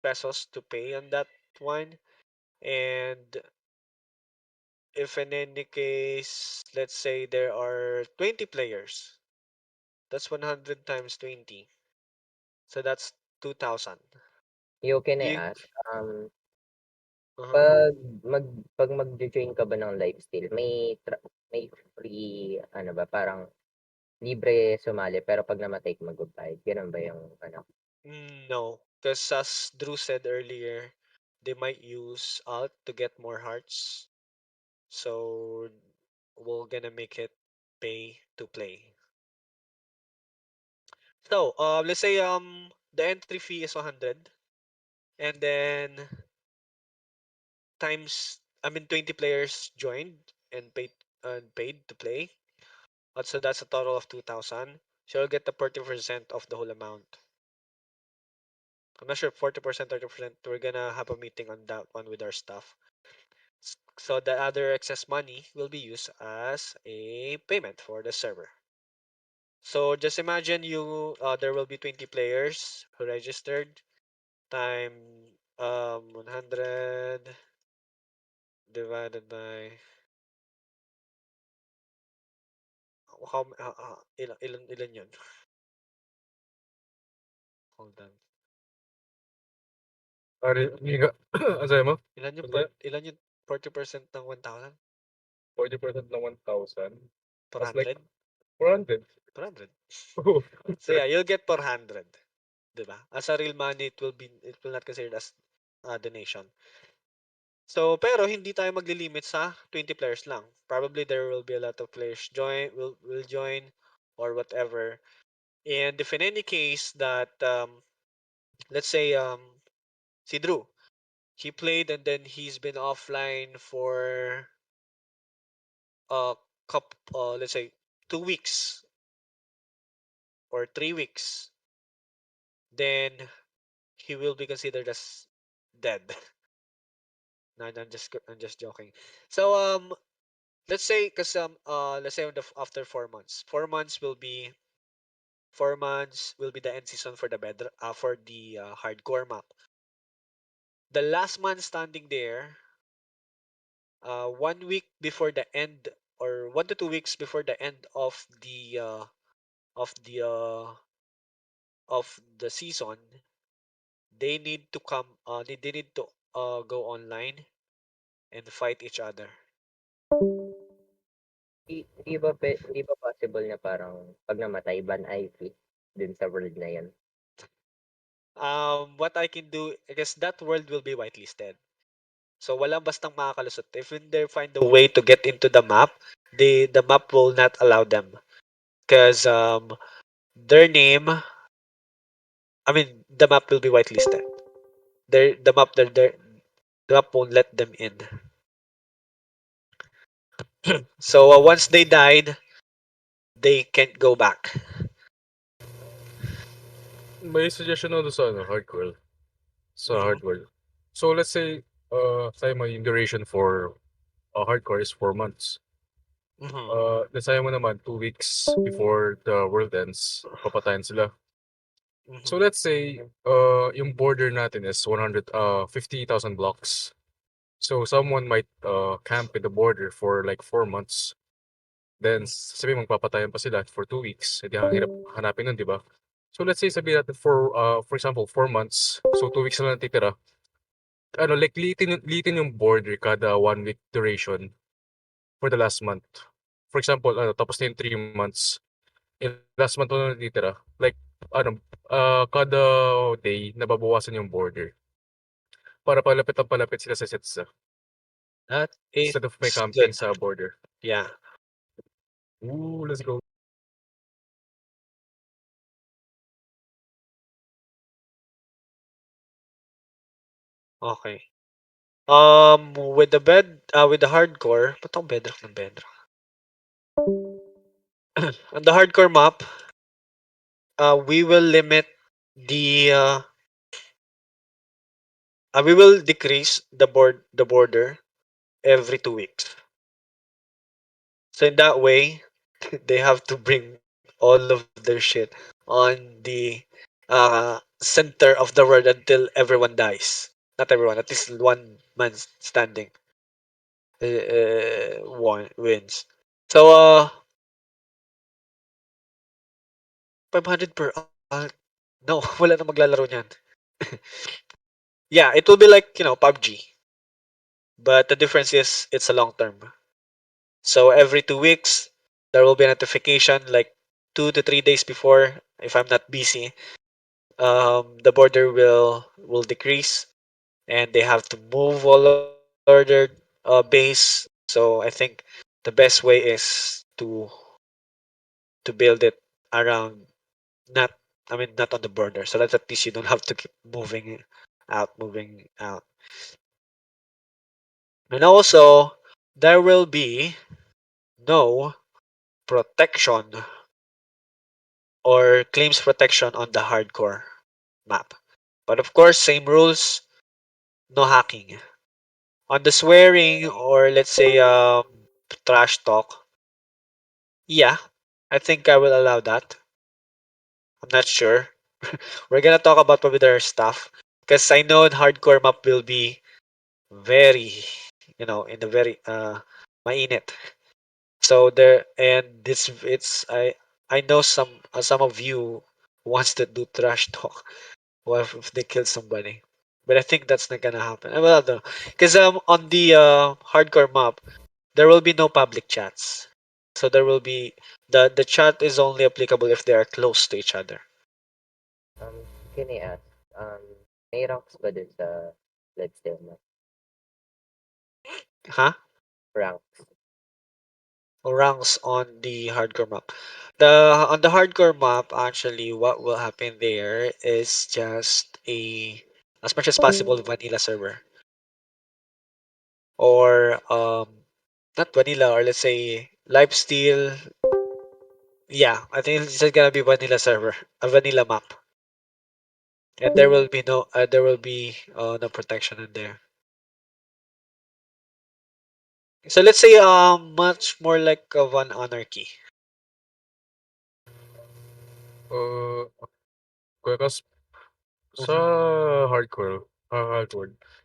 pesos to pay on that one. And if in any case, let's say there are 20 players, that's 100 times 20. So that's 2,000. Yo, can I You, ask, uh-huh. 'pag mag 'pag magjo-join ka ba ng lifesteal may free ano ba, parang libre sumali pero 'pag namatay ka magbabayad, gano'n ba yung ano? No, because as Drew said earlier, they might use alt to get more hearts. So we're gonna make it pay to play. So let's say the entry fee is 100, and then times 20 players joined and paid to play. So that's a total of 2,000. So you'll get the 40% of the whole amount. I'm not sure 40%, 30%. We're gonna have a meeting on that one with our staff. So the other excess money will be used as a payment for the server. So just imagine there will be 20 players who registered time 100 divided by ilan yun? Hold on. Hindi ang sabi mo? Ano sayo? Ilan yung 40% ng 1,000? 40% ng 1,000. That's like 400? 400. 400. So yeah, you'll get 400. Diba? As a real money, it will not considered as a donation. So, pero hindi tayo maglilimit sa 20 players lang. Probably there will be a lot of players will join or whatever. And if in any case that let's say si Drew, he played and then he's been offline for a let's say 2 weeks or 3 weeks, then he will be considered as dead. No, I'm just joking. So let's say after 4 months, 4 months will be the end season for the hardcore map. The last man standing there, 1 week before the end or 1 to 2 weeks before the end of the uh, of the season, they need to go online and fight each other. Di ba possible na parang 'pag namatay ban IP dun sa world na yun? What I can do, I guess that world will be whitelisted. So walang bastang makakalusot. If they find a way to get into the map, the map will not allow them because their name, I mean, the map will be whitelisted. The map won't let them in. So once they died, they can't go back. May suggestion ako dun sa ano, hardcore. Sa Mm-hmm. hardcore. So let's say, sabi mo yung duration for hardcore is 4 months. Mm-hmm. Let's say mo naman 2 weeks before the world ends, papatayin sila. So Mm-hmm. let's say, yung border natin is 50,000 blocks. So someone might camp in the border for like 4 months. Then sabi magpapatayan pa sila for 2 weeks. Hindi ang hirap hanapin nun, di ba? So let's say sabi natin for example, 4 months. So 2 weeks na lang titira. Ano, like liitin yung border kada 1 week duration for the last month. For example, ano, tapos na yung 3 months. Yung last month na natitira. Like, ano, kada day, nababawasan yung border. Para palapit sila sa sets. That Instead of may is camping good. sa border. Yeah. Ooh, let's go. Okay. With the hardcore, ba't ako bedrock ng bedrock? On the hardcore map, we will limit the we will decrease the border every 2 weeks. So in that way, they have to bring all of their shit on the center of the world until everyone dies. Not everyone, at least one man standing wins. So 500 per alt. No, wala na maglalaro niyan. Yeah, it will be like, PUBG. But the difference is it's a long term. So every 2 weeks, there will be a notification like 2 to 3 days before, if I'm not busy, the border will decrease, and they have to move all of their base. So I think the best way is to build it around, not not on the border, so that at least you don't have to keep moving out. And also, there will be no protection or claims protection on the hardcore map. But of course, same rules, no hacking. On the swearing, or let's say trash talk, yeah, I think I will allow that. I'm not sure. We're gonna talk about other stuff because I know the hardcore map will be very, in the very mainit. So there, and this it's I know some of you wants to do trash talk. What if they kill somebody? But I think that's not gonna happen. Well, no, because on the hardcore map there will be no public chats. So there will be the chat is only applicable if they are close to each other. Um, can I ask, um, may ranks ba dun sa Bloodstone mo? Huh? Ranks. Ranks on the hardcore map. The On the hardcore map, actually, what will happen there is just a, as much as possible, vanilla server, or not vanilla, or let's say lifesteal. Yeah, I think it's just gonna be vanilla server, a vanilla map, and there will be no protection in there. So let's say much more like of an anarchy. Uh, Kasi sa Mhm, hardcore,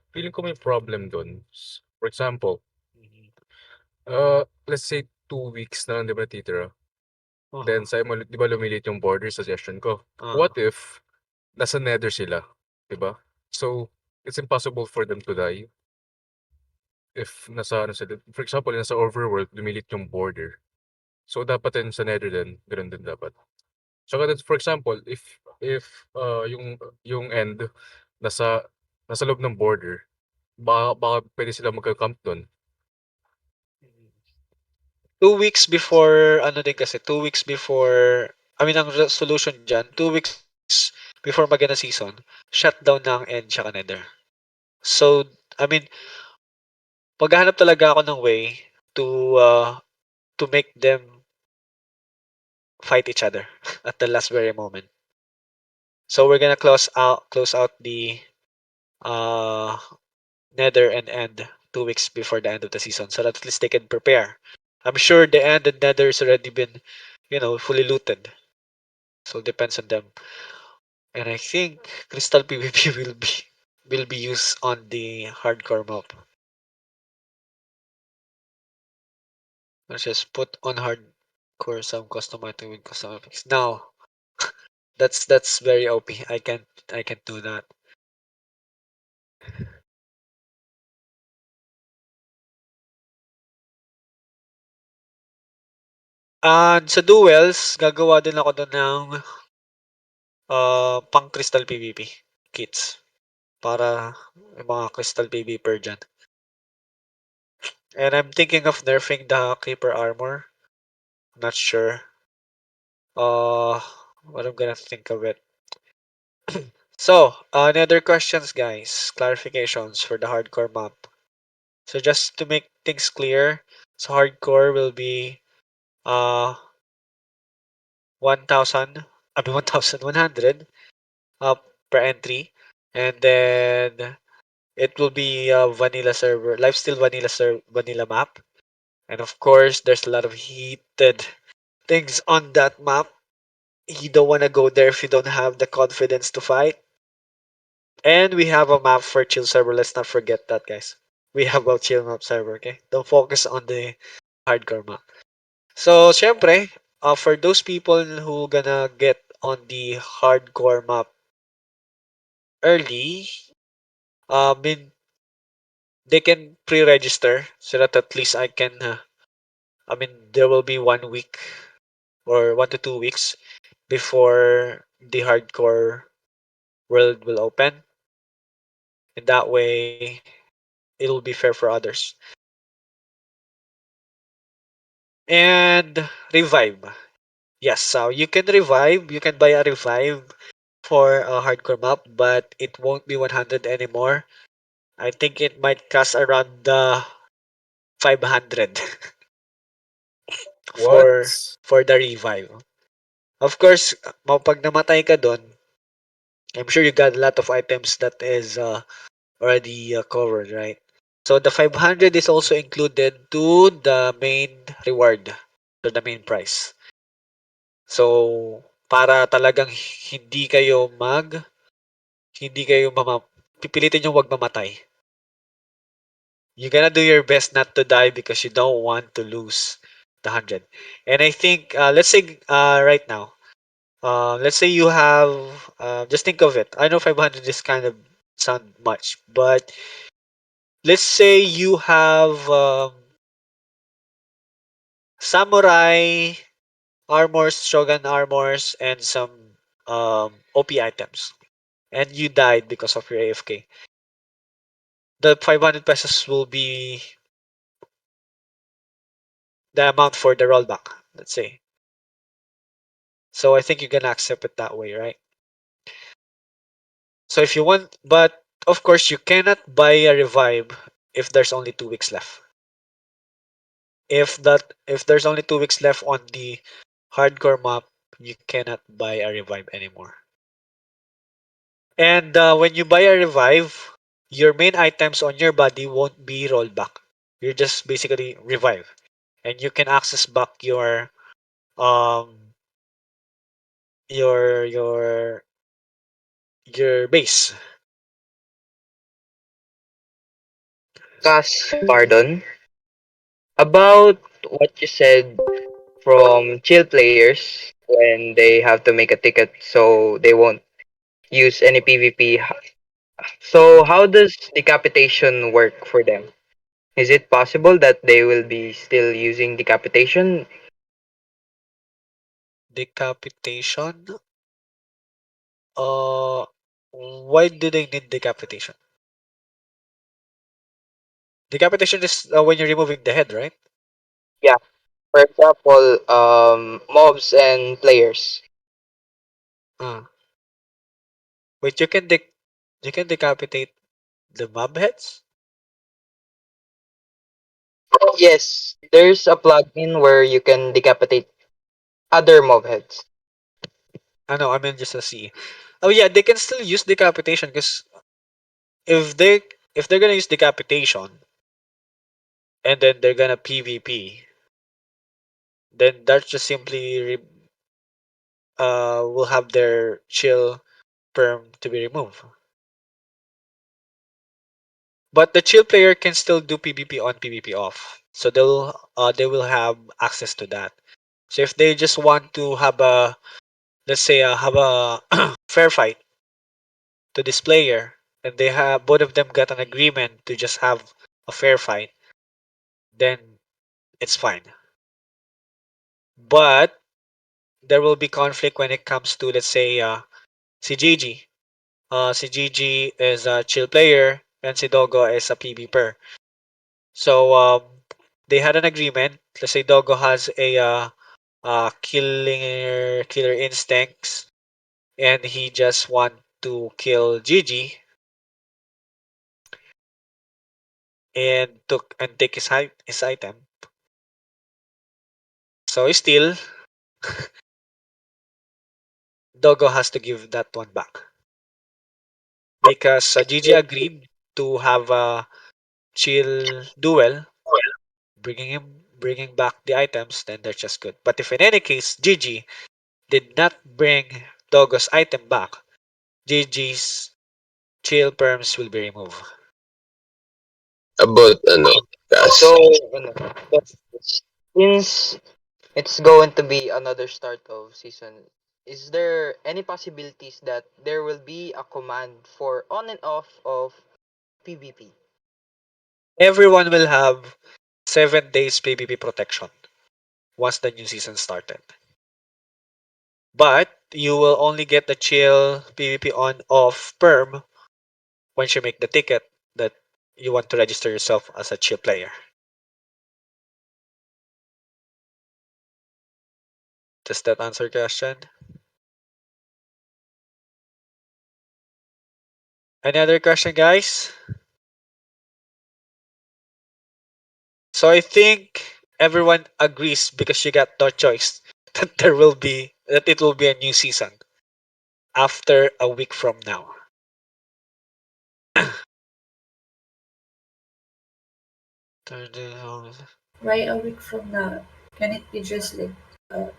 feeling ko may problem dun. For example, mhm, let's say 2 weeks na lang, di ba, natitira? Then, uh-huh, sa'yo mo, di ba lumilit yung border suggestion ko? uh-huh. What if nasa nether sila, di ba? So, it's impossible for them to die if nasa, ano sila. For example, nasa overworld, lumilit yung border. So dapat din sa Nether din, gano'n din dapat. Tsaka din for example, if yung end nasa nasa loob ng border, baka puwede sila magka-camp dun. 2 weeks before ano din kasi, 2 weeks before I mean ang solution diyan, 2 weeks before mag-end ang season, shutdown na ang End tsaka Nether. So, I mean, maghahanap talaga ako ng way to, to make them fight each other at the last very moment. So we're gonna close out the, uh, Nether and End 2 weeks before the end of the season so that at least they can prepare. I'm sure the End and Nether has already been, fully looted. So it depends on them. And I think Crystal PvP will be used on the hardcore map. Let's just put on hardcore some custom item with custom effects. Now that's very OP. I can't do that. And sa duels, gagawa din ako doon ng pang crystal PvP kits para yung mga crystal PvPer dyan. And I'm thinking of nerfing the creeper armor. Not sure. Uh, what I'm gonna think of it. So, any other questions, guys? Clarifications for the hardcore map. So just to make things clear, so hardcore will be uh 1,000, I mean 1,100 per entry, and then it will be a vanilla server, lifesteal vanilla map, and of course there's a lot of heated things on that map. You don't want to go there if you don't have the confidence to fight. And we have a map for chill server. Let's not forget that, guys. We have a chill map server, okay? Don't focus on the hardcore map. So, syempre, for those people who gonna get on the hardcore map early, I mean, they can pre-register so that at least I mean, there will be 1 week or 1 to 2 weeks before the hardcore world will open. And that way, it'll be fair for others. And revive. Yes, so you can revive. You can buy a revive for a hardcore map, but it won't be 100 anymore. I think it might cost around 500 What? for the revive. Of course, pag namatay ka doon, I'm sure you got a lot of items that is already covered, right? So the 500 is also included to the main reward, to the main price. So para talagang hindi kayo pipilitin yung wag mamatay. You gotta do your best not to die because you don't want to lose the 100. And I think let's say right now, let's say you have just think of it. I know 500 is kind of sound much, but let's say you have samurai armors, shogun armors, and some OP items, and you died because of your AFK. The 500 pesos will be the amount for the rollback, let's say. So I think you're gonna accept it that way, right? So if you want, but of course you cannot buy a revive if there's only 2 weeks left. If there's only 2 weeks left on the hardcore map, you cannot buy a revive anymore. And when you buy a revive, your main items on your body won't be rollback. You're just basically revive, and you can access back um your your your base. Kas, pardon. About what you said from chill players when they have to make a ticket so they won't use any PvP. So how does decapitation work for them? Is it possible that they will be still using decapitation? Decapitation. Uh, why do they need decapitation? Decapitation is when you're removing the head, right? Yeah. For example, mobs and players. Uh, wait, you can decapitate the mob heads? Yes, there's a plugin where you can decapitate other mob heads. I know, I mean just a C. Oh yeah, they can still use decapitation because if they if they're gonna use decapitation and then they're gonna PvP, then that's just simply will have their chill perm to be removed. But the chill player can still do PvP on, PvP off, so they will have access to that. So if they just want to have a, let's say have a fair fight to this player, and they have both of them got an agreement to just have a fair fight, then it's fine. But there will be conflict when it comes to, let's say, si Gigi. Si Gigi is a chill player and si Dogo is a PvPer. So they had an agreement. Let's say Dogo has a killer instincts, and he just want to kill Gigi and take his item. So still, Dogo has to give that one back because Gigi agreed to have a chill duel, bringing back the items. Then they're just good. But if in any case Gigi did not bring Dogo's item back, Gigi's chill perms will be removed. About ano, Cass, So, ano, but since it's going to be another start of season, is there any possibilities that there will be a command for on and off of PvP? Everyone will have 7 days PvP protection once the new season started. But you will only get the chill PvP on off perm once you make the ticket that you want to register yourself as a chill player. Does that answer your question? Any other question, guys? So I think everyone agrees because you got no choice that it will be a new season after a week from now. Why a week from now? Can it be just like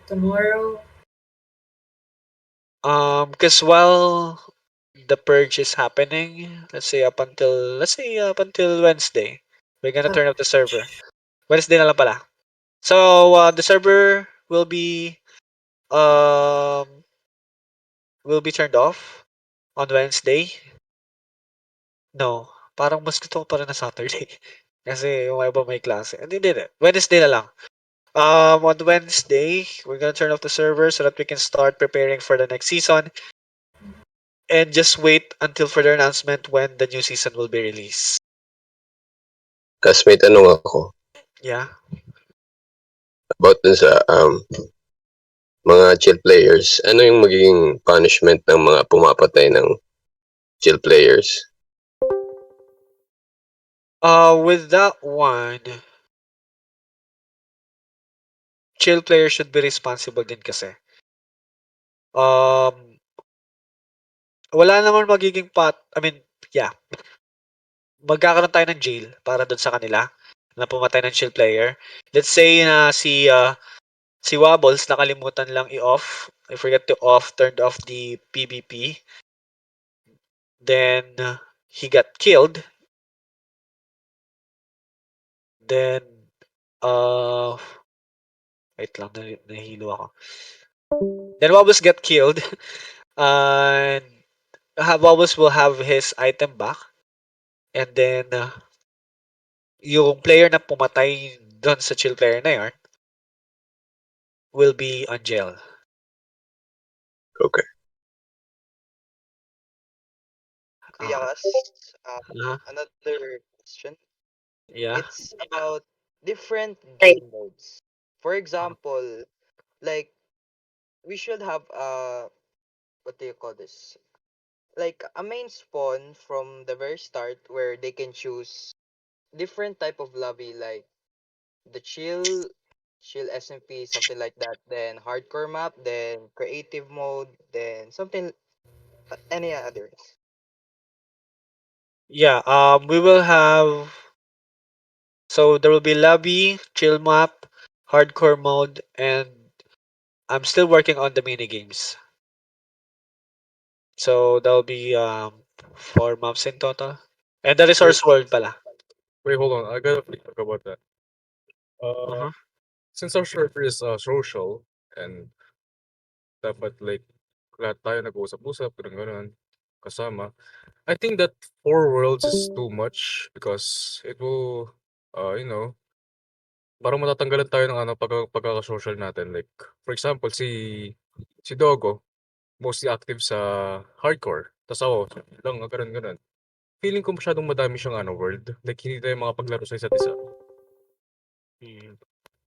tomorrow? Because while the purge is happening, let's say up until Wednesday, we're gonna Uh, turn off the server. Wednesday na lang pala. So the server um will be turned off on Wednesday. No, parang mas gusto ko pa rin na Saturday. Kasi yung iba may klase. Hindi. Wednesday na lang. On Wednesday, we're gonna turn off the server so that we can start preparing for the next season and just wait until further announcement when the new season will be released. Cass, may tanong ako Yeah. about dun sa mga chill players. Ano yung magiging punishment ng mga pumapatay ng chill players? With that one, chill player should be responsible din kasi. Um, wala naman magiging I mean, yeah, magkakaroon tayo ng jail para doon sa kanila na pumatay ng chill player. Let's say na si Wobbles nakalimutan lang i-off. I forget to turned off the PvP. Then he got killed. Then uh wait lang, nahilo ako. Then Wobbles got killed and Wobbles will have his item back and then yung player na pumatay doon sa chill player na yun will be on jail. Okay. Uh, Kuyas, uh another question. yeah. It's about different game modes. For example, like we should have what do you call this? Like a main spawn from the very start where they can choose different type of lobby like the chill SMP, something like that, then hardcore map, then creative mode, then something any others. Yeah, we will have, so there will be lobby, chill map, hardcore mode, and I'm still working on the mini games. So that'll be four maps in total. And the Wait, resource world pala. wait, hold on. I gotta think about that. Uh, Uh-huh. since our server is social and dapat like lahat tayo nag-usap-usap, ganun-ganun, kasama. I think that four worlds is too much because it will, you know, parang matatanggalan tayo ng ano, pagkaka-social natin. Like, for example, si Dogo, mostly active sa hardcore. Tapos ako, lang, ganun-ganun. Feeling ko masyadong madami siyang ano, world. Like, hindi tayo makapaglaro sa isa't isa. Mm.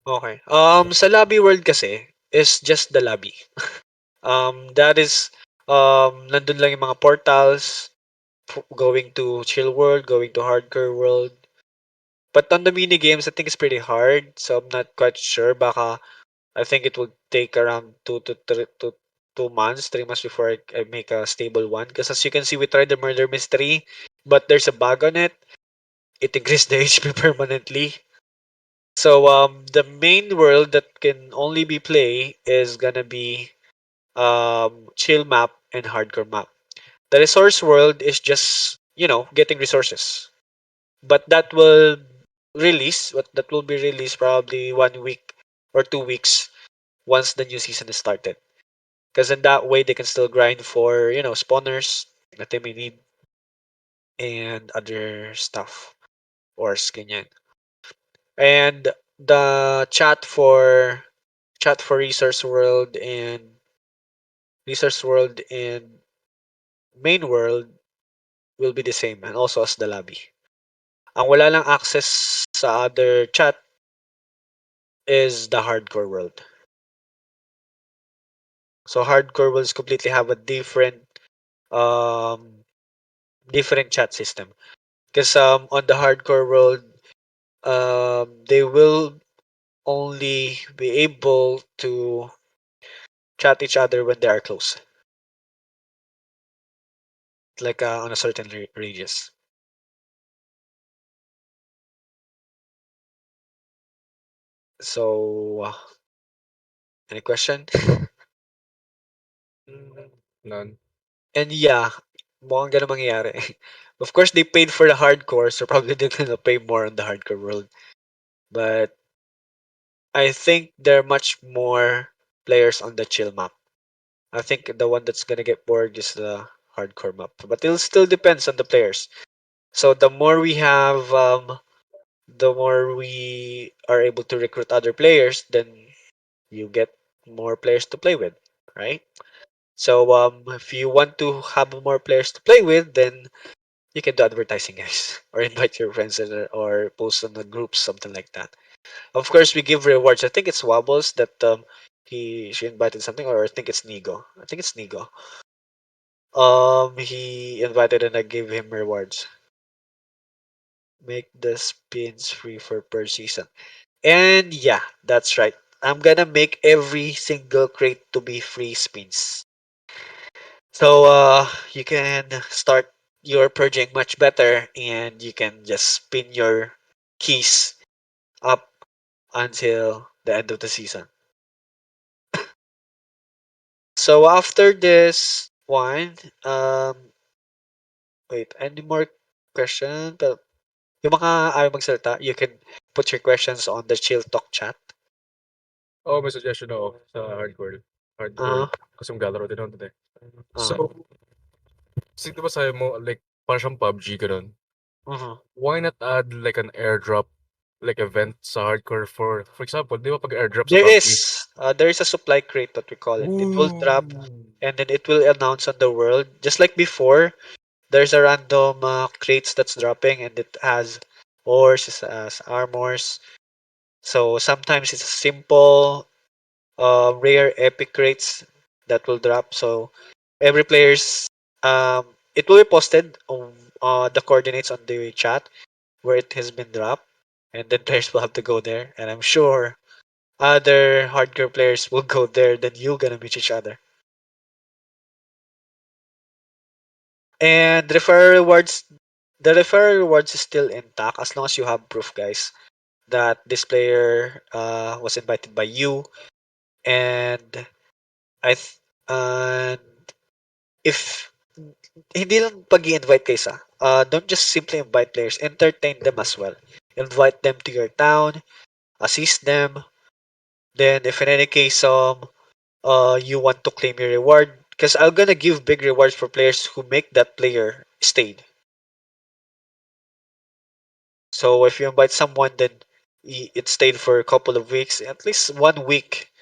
Okay. Sa lobby world kasi is just the lobby. That is nandun lang yung mga portals going to chill world, going to hardcore world. But on the mini games, I think it's pretty hard. So I'm not quite sure. Baka I think it will take around 2 months, 3 months before I make a stable one. Because as you can see, we tried the murder mystery, but there's a bug on it. It increased the HP permanently. So the main world that can only be play is gonna be chill map and hardcore map. The resource world is just getting resources, but that will be released probably 1 week or 2 weeks once the new season is started. Because in that way they can still grind for spawners that they may need and other stuff or skin. And the chat for resource world and main world will be the same and also as the lobby. Ang wala lang access sa other chat is the hardcore world. So hardcore worlds completely have a um different chat system. Because on the hardcore world, they will only be able to chat each other when they are close, like on a certain radius. So, any question? Mm, none. And yeah, mukhang ganun mangyayari. Of course, they paid for the hardcore, so probably they're gonna pay more on the hardcore world. But I think there are much more players on the chill map. I think the one that's gonna get bored is the hardcore map. But it still depends on the players. So the more we are able to recruit other players, then you get more players to play with, right? So if you want to have more players to play with, then you can do advertising, guys, or invite your friends or post on the groups, something like that. Of course, we give rewards. I think it's Wobbles that she invited something, or I think it's Nigo. I think it's Nigo. He invited and I gave him rewards. Make the spins free for per season. And yeah, that's right. I'm gonna make every single crate to be free spins. So you can start your purging much better and you can just spin your keys up until the end of the season. So after this one, wait, any more question? Pero yung mga ayaw magsalita, you can put your questions on the chill talk chat. Oh, may suggestion ako sa hardcore. Hardcore. Uh-huh. Kasi maglalaro din ako today. Uh-huh. So, di ba sabi mo, like, parang siyang PUBG, ganun. Uh-huh. Why not add like an airdrop, like event sa hardcore for example, di ba pag airdrop sa There PUBG? is there is a supply crate that we call it. It will drop Ooh. and then it will announce on the world. Just like before, there's a random crates that's dropping, and it has ores, it has armors. So sometimes it's a simple, rare epic crates that will drop. So every player's it will be posted on the coordinates on the chat where it has been dropped, and then players will have to go there. And I'm sure other hardcore players will go there. Then you're gonna meet each other. And the referral rewards is still intact as long as you have proof, guys, that this player was invited by you, and I th- and if hindi lang pag invite kayo don't just simply invite players, entertain them as well. Invite them to your town, assist them. Then if in any case you want to claim your reward, because I'm gonna give big rewards for players who make that player stayed. So if you invite someone, then it stayed for a couple of weeks, at least 1 week,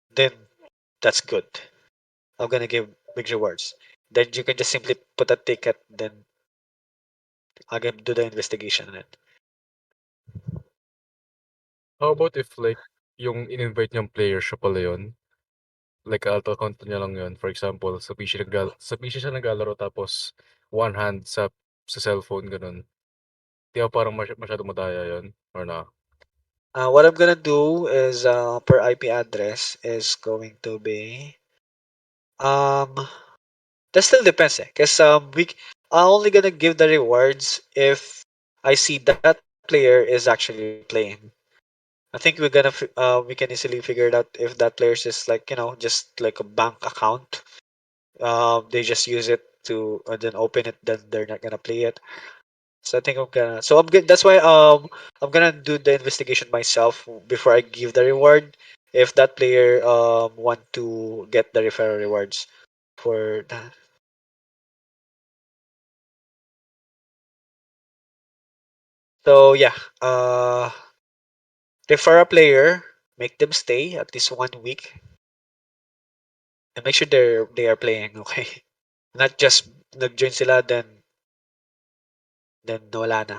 then that's good. I'm gonna give big rewards. Then you can just simply put a ticket, then I'm gonna do the investigation on it. How about if like yung in-invite niyang player siya pala yun? Like alt account niya lang yun. For example, sa PC siya naglalaro tapos one hand sa cellphone ganun. Di ba parang masyado madaya yun? Or na? What I'm gonna do is per IP address is going to be um that still depends, because I'm only gonna give the rewards if I see that player is actually playing. I think we can easily figure it out if that player's is like, just like a bank account. They just use it to then open it, then they're not gonna play it. So I think I'm gonna. So I'm good. That's why I'm gonna do the investigation myself before I give the reward. If that player want to get the referral rewards for that. So yeah, refer a player, make them stay at least 1 week, and make sure they are playing. Okay, not just nag-join sila then wala na.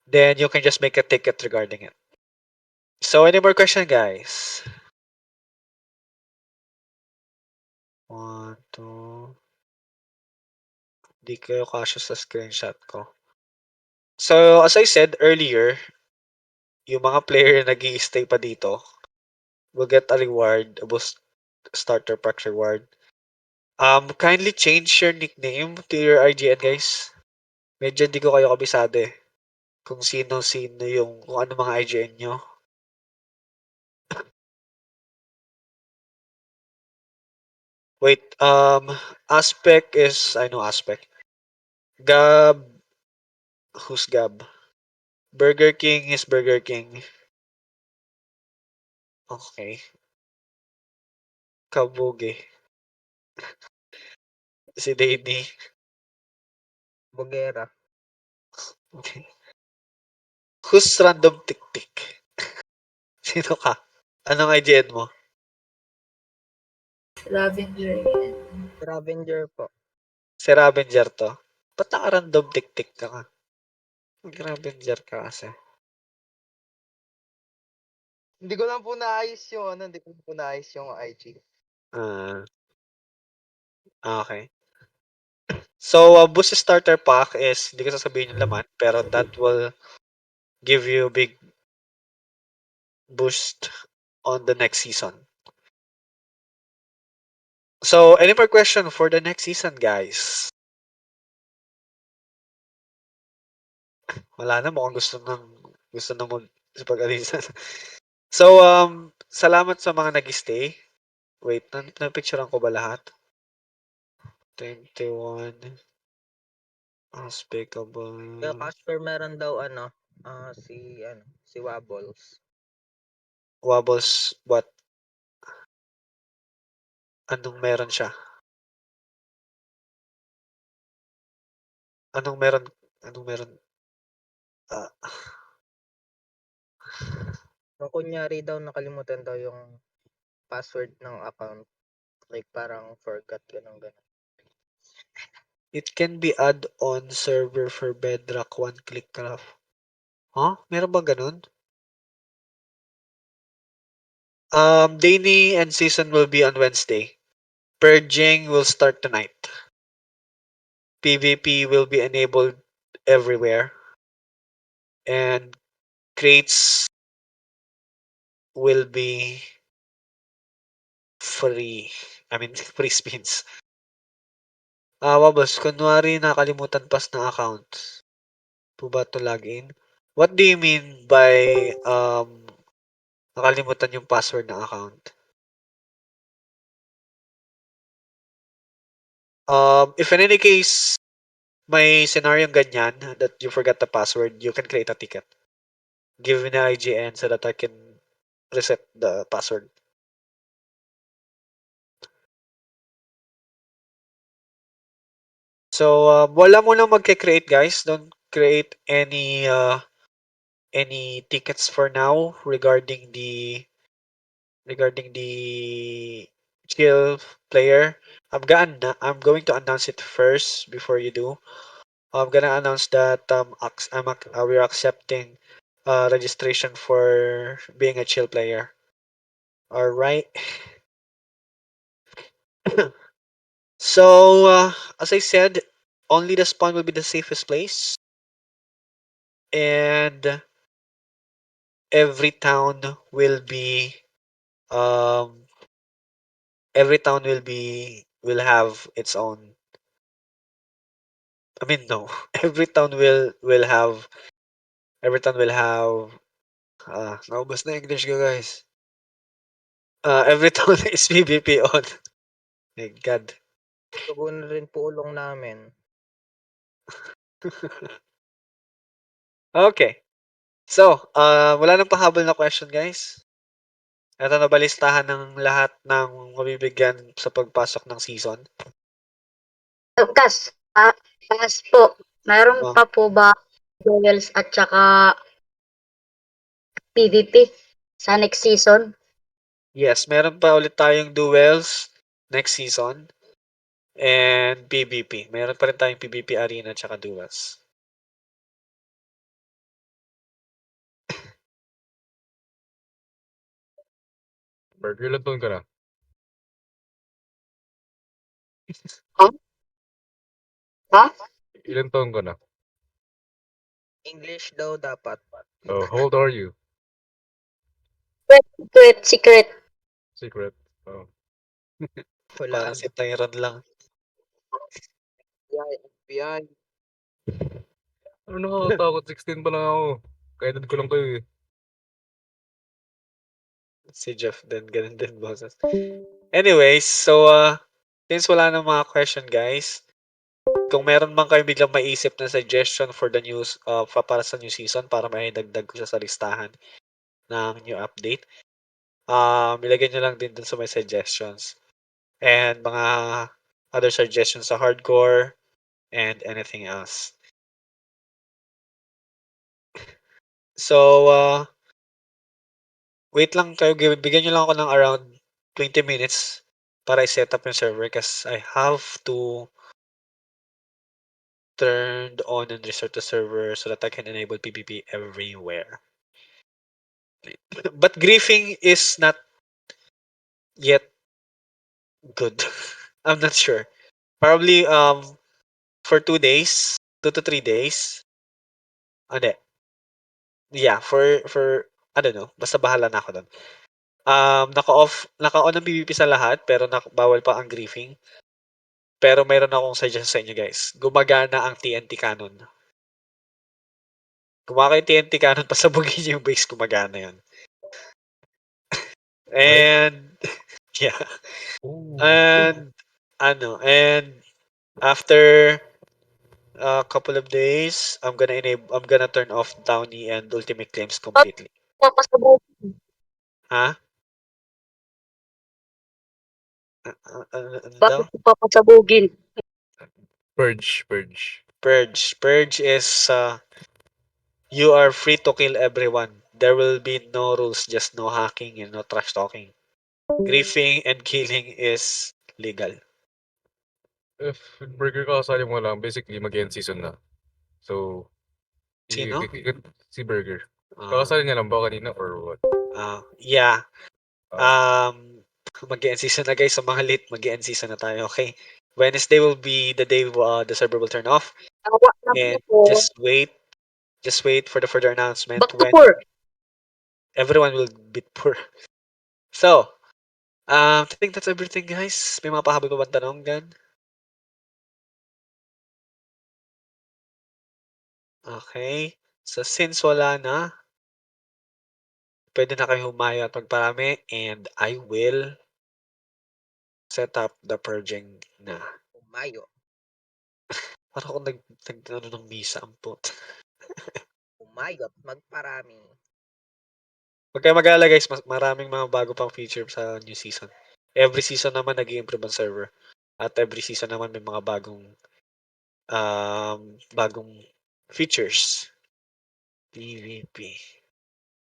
Then you can just make a ticket regarding it. So any more question, guys? One, two. Di kayo kasya sa screenshot ko. So as I said earlier, yung mga player na nag stay pa dito will get a reward, a boost starter pack reward. Kindly change your nickname to your IGN, guys. Medyo di ko kayo kabisado eh. Kung sino-sino kung ano mga IGN nyo. Wait, Aspect is, I know Aspect. Gab, who's Gab? Burger King is Burger King. Okay. Kabugi. Si Danny. Bugera. Okay. Who's Random Tik-Tik? Sino ka? Anong IGN mo? Lavender yan. Scavenger po. Si Ravenger to? Ba't naka-random Tik-Tik ka ka? Mag-Ravenger ka kasi. Hindi ko lang po naayos yung ano, hindi ko po naayos yung IG. Ah, okay. So, boost starter pack is, hindi ko sasabihin yung laman, pero that will give you big boost on the next season. So, any more question for the next season, guys? Wala na, mukhang gusto na mag-alisan. So, salamat sa mga nag-stay. Wait, na-picturean ko ba lahat? 21. Kaya Unspeakable. Casper meron daw si Wobbles. Wobbles, what? Anong meron siya? Anong meron? Anong meron? Ah, Kung kunyari daw nakalimutan daw yung password ng account, like parang forgot, gano'n, gano'n. It can be add-on server for Bedrock one-click craft. Huh? Meron bang ganun? Daily and season will be on Wednesday. Purging will start tonight. PvP will be enabled everywhere. And crates will be free. I mean, free spins. Wabos, kunwari nakalimutan pas na account. Po ba to login? What do you mean by nakalimutan yung password ng account? If in any case, may scenario ganyan that you forgot the password, you can create a ticket. Give me the IGN so that I can reset the password. So, wala mo lang magke-create, guys. Don't create any tickets for now regarding the chill player. I'm going to announce it first before you do. I'm gonna announce that we're accepting registration for being a chill player. All right. So, as I said, only the spawn will be the safest place, and every town will be um will have its own. I mean, no, every town will have naubos na English ko, guys. Every town is PvP on. My God. Tugon na rin po ulong namin. Okay. So, wala nang pahabol na question, guys. Ito na ba listahan ng lahat ng mabibigyan sa pagpasok ng season? Kas, kas po. Meron Oh, pa po ba duels at saka PVP sa next season? yes, meron pa ulit tayong duels next season and PvP. Meron pa rin tayong PvP arena at saka duels. Berg, ilan taon ka na? Ha? Ha? Ilan taon ka na? English daw dapat. Oh, how old are you? Secret. Secret. Oh. Parang Hulaan. si Tyron lang. FBI, FBI. Ano nakakatakot? 16 pa lang ako. Kaedad ko lang kayo eh. Si Jeff din, ganun din, boses. Anyways, so, since wala nang mga question, guys, kung meron man kayo biglang maisip na suggestion for the news, para sa new season, para may dagdag ko siya sa listahan ng new update, ilagay nyo lang din dun sa may suggestions. And mga other suggestions sa hardcore and anything else. So, wait lang kayo, bigyan nyo lang ako ng around 20 minutes para i-set up yung server because I have to turn on and restart the server so that I can enable PvP everywhere. But griefing is not yet good. I'm not sure. Probably for 2 days, 2 to 3 days. Hindi. Yeah, for I don't know. Basta bahala na ako doon. Naka-on ang PvP sa lahat pero bawal pa ang griefing. Pero mayroon akong suggest sa inyo, guys. Gumagana ang TNT cannon. Kung kayo TNT cannon, pasabugin niyo yung base, gumagana 'yon. Ay? And yeah. Oh. And after a couple of days, I'm gonna turn off Downy and Ultimate Claims completely. Papasabugin. Ha? Ano daw? Bakit ko papasabugin? Purge, purge. Purge. Purge is you are free to kill everyone. There will be no rules, just no hacking and no trash talking. griefing and killing is legal. If burger kakasali mo lang, basically mag-end season na. So, Sino? si burger. Ah, Kakasali niya lang ba kanina or what? yeah. Ah, Um, mag-end season na guys. Sa mga late, mag-end season na tayo. Okay. Wednesday will be the day the server will turn off. Tawa naman And ako. just wait for the further announcement Back to when poor. everyone will be poor. So, I think that's everything guys. May mga pahabol pa bang tanong, Gan? Okay. So, since wala na, pwede na kayo humayo at magparami and I will set up the purging na. Umayo. Parang ako ano ng misa ang put. Umayo at magparami. Huwag kayong mag-alala guys, maraming mga bago pang feature sa new season. Every season naman nag-i-improve ang server. At every season naman may mga bagong features. PvP.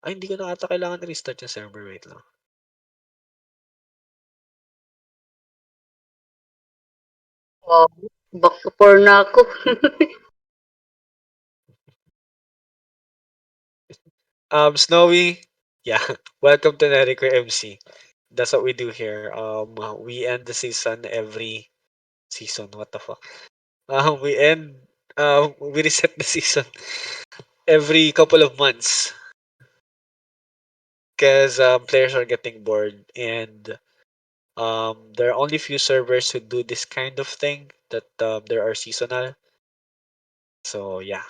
Ay, hindi ko na ata kailangan i-restart yung server. Wait lang. Wow. Back to poor na ako. Snowy, yeah. Welcome to NerikoMC. That's what we do here. We end the season every season. What the fuck? We reset the season every couple of months because players are getting bored and there are only few servers who do this kind of thing that there are seasonal. So yeah.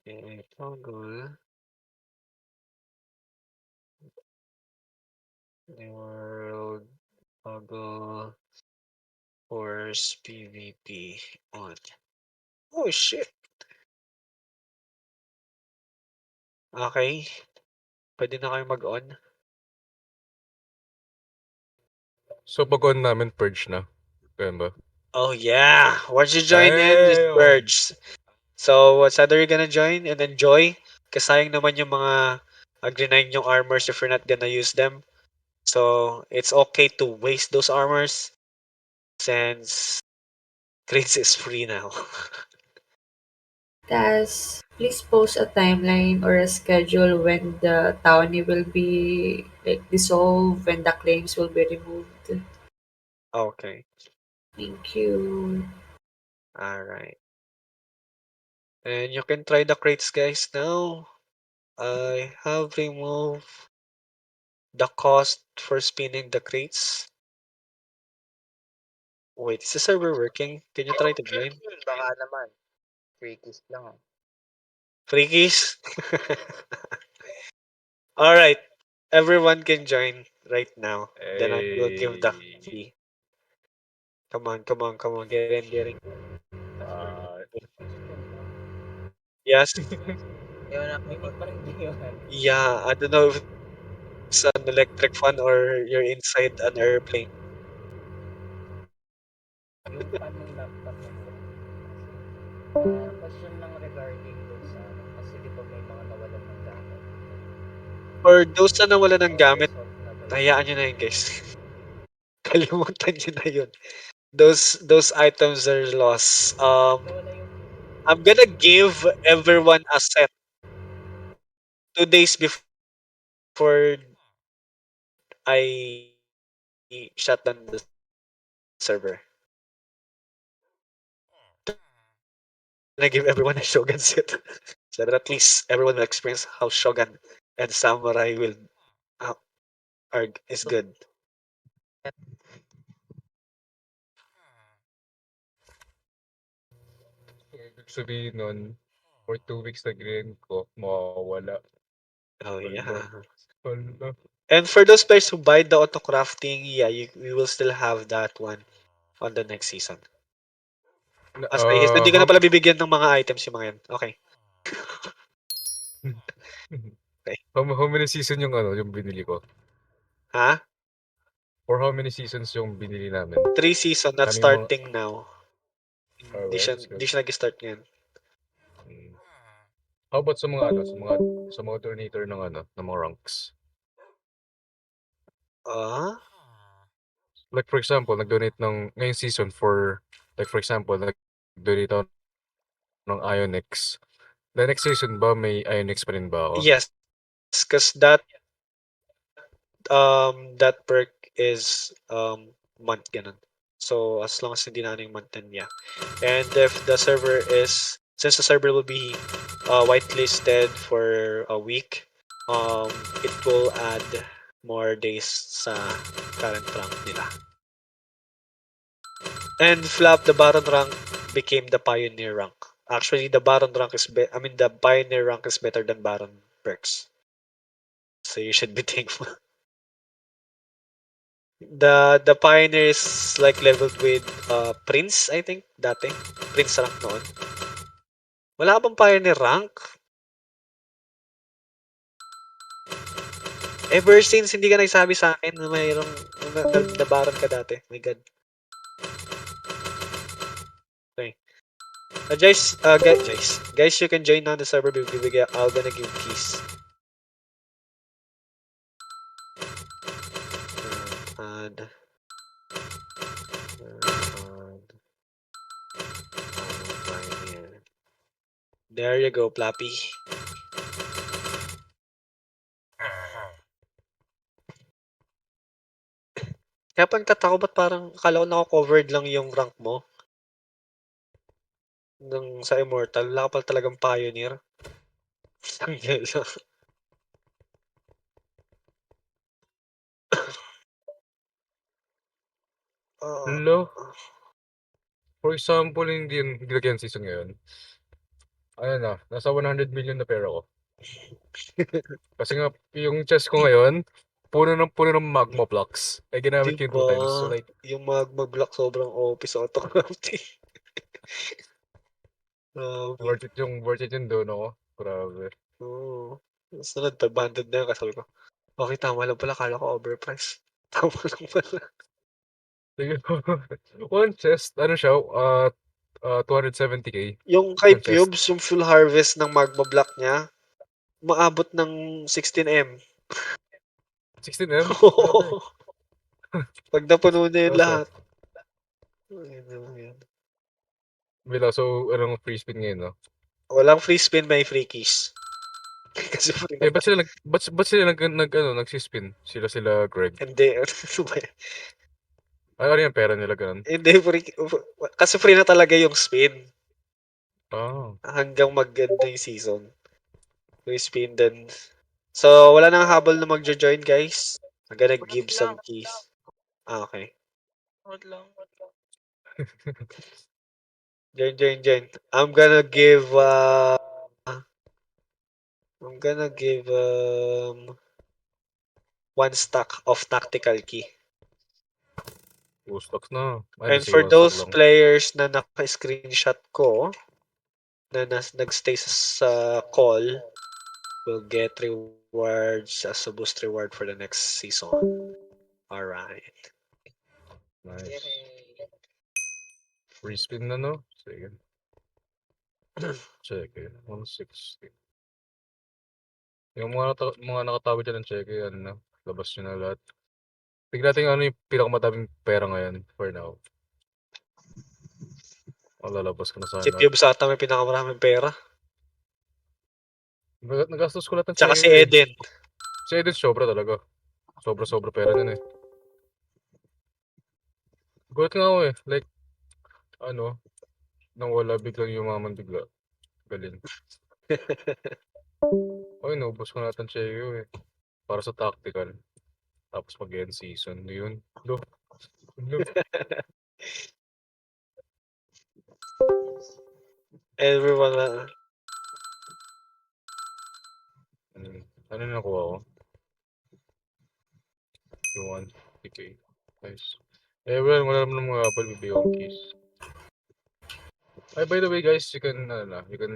Okay, toggle New World toggle Force PvP on. Oh shit. Okay. Pwede na kayo mag-on. so pag-on namin, purge na. Ganun ba? Oh yeah. Once you join in, just Damn! purge. So what's other you gonna join and enjoy? Kasi sayang naman yung mga agree yung armors if you're not gonna use them. So it's okay to waste those armors since crates is free now. Tas, please post a timeline or a schedule when the townie will be like dissolved, when the claims will be removed. Okay. Thank you. Alright. And you can try the crates guys now. I have removed the cost for spinning the crates. Wait, is the server working? Can you try to join? Baka naman. Free kiss lang. Free keys? Alright. Everyone can join right now. Then I will give the Hey. fee. Come on. Get in, get in. Ah, Yes. Yun ang may parang giniwan. Yeah, I don't know if it's an electric fan or you're inside an airplane. Yung fan ng laptop mo bro. Question lang regarding dun sa ano. Kasi di ba may mga nawalan ng gamit. For those na nawala ng gamit, Na-resolve na ba yun? hayaan nyo na yun, guys. Kalimutan nyo na yun. Those items are lost. Nawala yung I'm gonna give everyone a set 2 days before I shut down the server. I'm gonna give everyone a Shogun set. So that at least everyone will experience how Shogun and Samurai will uh, is good. so ibig sabihin nun, for 2 weeks na grind ko, mawawala. Oh Hala. yeah. Hala. And for those players who buy the auto crafting, yeah, we will still have that one on the next season. Sige, hindi ko na How pala bibigyan ng mga items yung mga yan. Okay. Okay. how many season yung ano, yung binili ko? Ha? For how many seasons yung binili namin? 3 season not Daming mga starting now. alright, let's Hindi go. siya nag-start ngayon. How about sa mga ano, sa mga donator ng ano, ng mga ranks? Ah? Like for example, nag-donate ng ngayong season for like for example, nag-donate ako ng Ionix. The next season ba may Ionix pa rin ba ako? Yes, because that perk is month ganun. So as long as hindi na ano yung month, then yeah. And if the server is, since the server will be whitelisted for a week, it will add more days sa current rank nila. And Flap, the Baron rank became the Pioneer rank. Actually, the Baron rank is the Pioneer rank is better than Baron perks. So you should be thankful. The Pioneer is like leveled with Prince, I think, dati. Prince rank noon. Wala bang Pioneer rank? Ever since hindi ka nagsabi sa akin na mayroong nabaran ka dati. My God. Okay. Guys, you can join now the server. I'll gonna give keys. And Pioneer. There you go, Plappy. Kaya pang tatako, ba't parang akala ko nako-covered lang yung rank mo sa Immortal. Wala ka pala talagang Pioneer. Ang yelo. Ah, Hala, for example, hindi lagyan season ngayon. Ano na, nasa 100 million na pera ko. Kasi nga, yung chest ko ngayon, puno ng magma blocks. Eh, ginamit ko yung two diba? times. So, like, Yung magma block sobrang OP sa autocrafting. Grabe. worth it yung doon ako. Grabe. Oo. Sunod, 500 na yun. Kasi sabi ko, okay, tama lang pala. Kala ko overprice. Tama lang pala. Sige. One chest, ano siya, 270k. Yung kay Isang chest. Pubes, yung full harvest ng magma block niya, maabot ng 16M. 16M? Grabe. Pag napuno na yun Kaso, lahat. Ayun lang yan. bila, so, anong free spin ngayon, no? Walang free spin, may free keys. Kasi free na Eh, ba't tayo. sila nag-spin? Sila Greg. Hindi. Ano ba yan? Ano yung pera nila, ganun? Hindi, kasi free na talaga yung spin. Ah, Hanggang mag-end na yung season. Free spin then. So, wala nang habol na magjo-join, guys. I'm gonna give some keys. Ah, okay. Join. I'm gonna give 1 stack of tactical key. 2 stocks na. Ay, di And sige, for 1 stock those lang. players na naka-screenshot ko, na nagstay sa call, will get rewards as a boost reward for the next season. Alright. Nice. Free spin na, no? Sige. Check it. 160. Yung mga nakatabi dyan ng check ano na. Labas nyo na lahat. Tignan natin ano yung pinakamadaming pera ngayon for now. Lalabas ko na Si sana. Pubes ata may pinakamaraming pera. Nagastos ko lahat ng Tsaka check si eh. Eden. Si Edith sobra talaga. Sobra pera niyan eh. Gulat nga ako eh. Like, ano, nang wala biglang yumaman bigla. Galing. Ay, naubos ko natin check eh. Para sa tactical. Tapos mag-end season. Yun. Lo. Everyone Ano na nakuha ko? Yung 150k. Nice. Eh, well, wala naman ng mga Apple bibigyan keys. Ay, by the way, guys, you can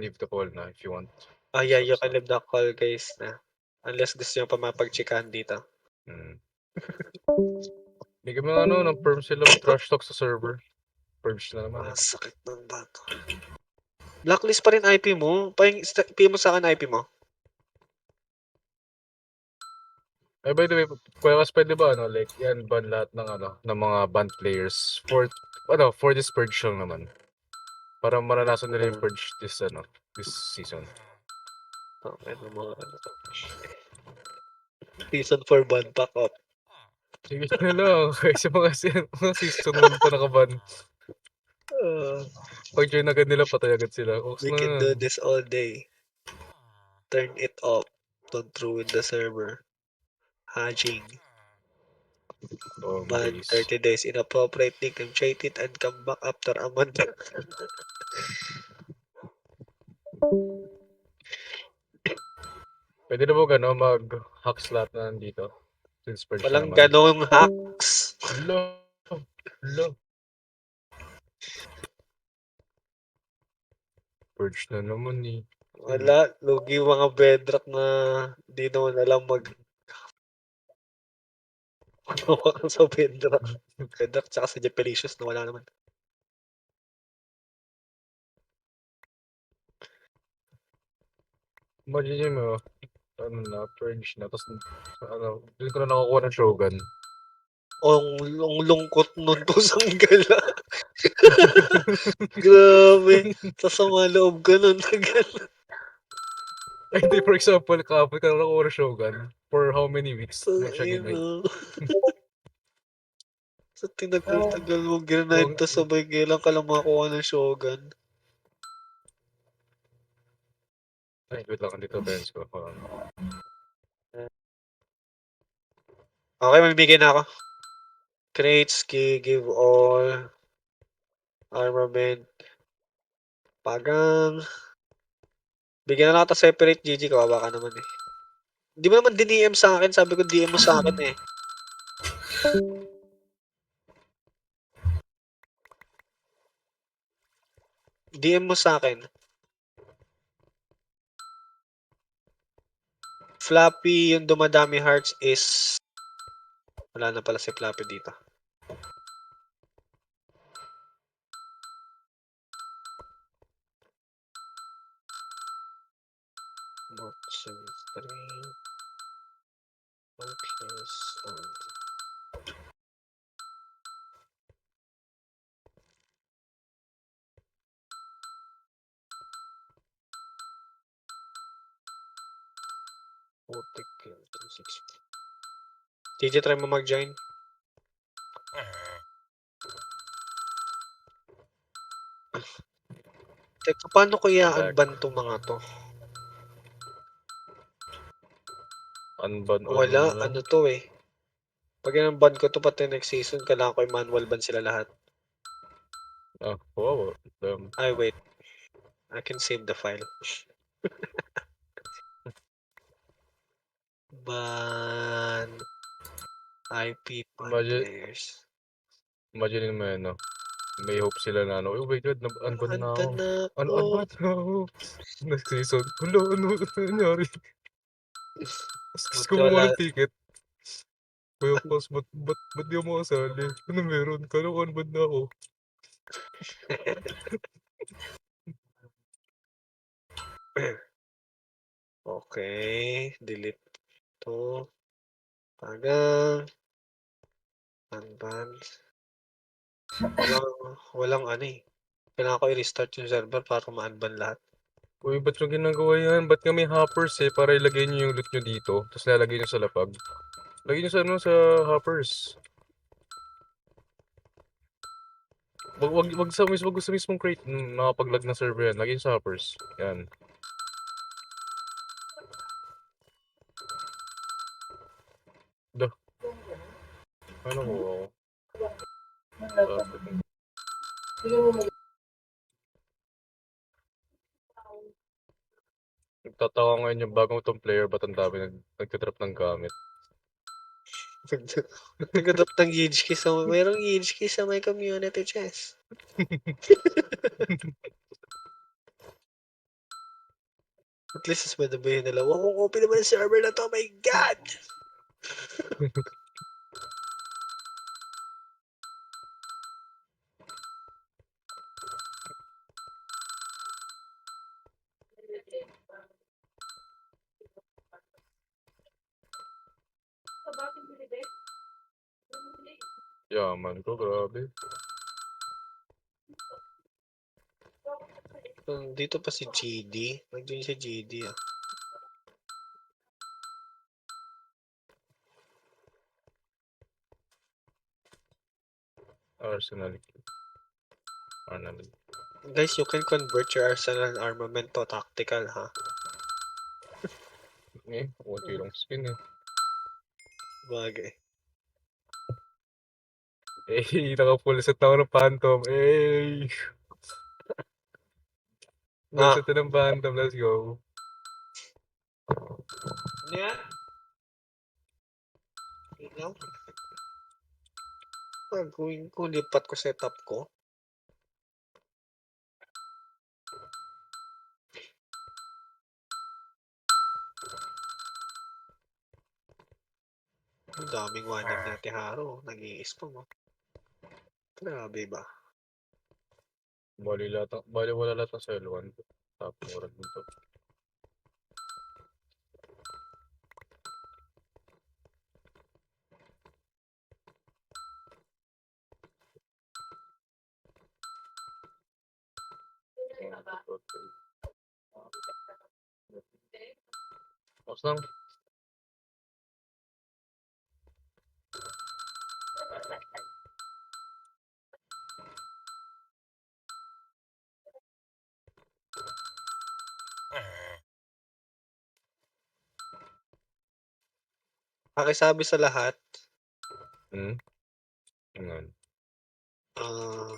leave the call na if you want. yeah, you Stop. can leave the call, guys, na. Unless gusto nyo pa mapagchikahan dito. Hmm. Bigyan mo ng ng perm sila mag-trash talk sa server. Perms na naman eh. Sakit ng bato. Blacklist pa rin IP mo. PM mo sa akin IP mo. Eh, by the way, Kuya Kas, pwede ba ano, like, yan ban lahat ng ano, ng mga band players for this purge lang naman. Para maranasan nila yung purge this season. Okay, ano mga ano. Season 4 ban pack up. Sige na lang, kasi mga season 1 pa nakaban. Uh, Pag-join agad nila, patay agad sila. Oks we na can yan. do this all day. Turn it off. Don't ruin the server. Hajing. Ban Days. 30 days. Inappropriate nickname. Trade it and come back after a month. Pwede na ba ano, mag-hack slot na nandito? Since purge na Walang naman. ganong hacks. Lo, lo. Purge na naman eh. Wala. Lugi yung mga bedrock na di naman alam hawakan sa bedrock. Bedrock tsaka sa Japelicious na wala naman. Imagine mo, ano na, purge na. Tapos, ano, doon ko na nakakuha ng Shogun. Ang lungkot nun to sanggala. Grabe. Sasama loob ka nun. Ay, hindi, for example, kahapon ka na nakuha ng Shogun. For how many weeks mo siya Ina. ginrate? Sa tinagal-tagal mo grinide Huwag, to sabay kailan ka lang makakuha ng Shogun. ay, wait lang, dito friends ko. Hold on. Okay, may bigay na ako. Crates, give all. Armament. Pagang. Bigyan na lang kita separate GG, kawawa ka naman eh. Di mo naman diniem sa akin, sabi ko DM mo sa akin eh. DM mo sa akin. Flappy, yung dumadami hearts is... Wala na pala si Flappy dito. Bot 73. Focus on... Putik yun, 260. TJ, try mo mag-join. Teka, paano ko Back. i-unban tong mga to? Unban on Wala, lang. ano to eh. Pag in-unban ko to pati next season, kailangan ko i-manual ban sila lahat. Ah, wow. Ay, wait. I can save the file. Ban IP ban Imagine, players. imagine mo yan, no? May hope sila na ano, oh my god, unban na ako. Unban na ako. Unban na ako. Next season, ano nangyari? Tapos Buti kumuha wala. ng ticket. Kuya Pals, ba't di ako makasali? Ano meron? Kala ko unban na ako. Okay, delete to. Pagang. Unban. Walang ano eh. Kailangan ko i-restart yung server para ma-unban lahat. Uy, ba't yung ginagawa yan? Ba't nga may hoppers eh? Para ilagay niyo yung loot nyo dito. Tapos lalagay niyo sa lapag. Lagay niyo sa ano, sa hoppers. Wag sa mismong crate. Nakapag-lag na server yan. Lagay niyo sa hoppers. Yan. Dah. Ano ko ako? Nagtataka ngayon yung bagong tong player ba't ang dami nagtitrap ng gamit. Nag-drop ng huge key sa mayroong huge key sa may community chest. At least mas madabayin nila. Wow, open naman ang server na to. Oh my God! Yaman ko, grabe. Dito pa si GD. Nandiyan si GD ah. Arsenal. Arsenal. Guys, you can convert your arsenal armament to tactical ha. Eh, konti lang spin eh. Bagay. Eh, naka-full set na ako ng Phantom. Eh, full Ah, set na ng Phantom. Let's go. ano yan? Wait lang. Gagawin ko, lipat ko setup ko. Ang daming wanim ni Ate Haro. Nag-i-spawn oh. Grabe ba? Bali wala lahat ng cell 1. Top murag dito. Tapos lang. Pakisabi sa lahat, Hmm? Ngayon. ah,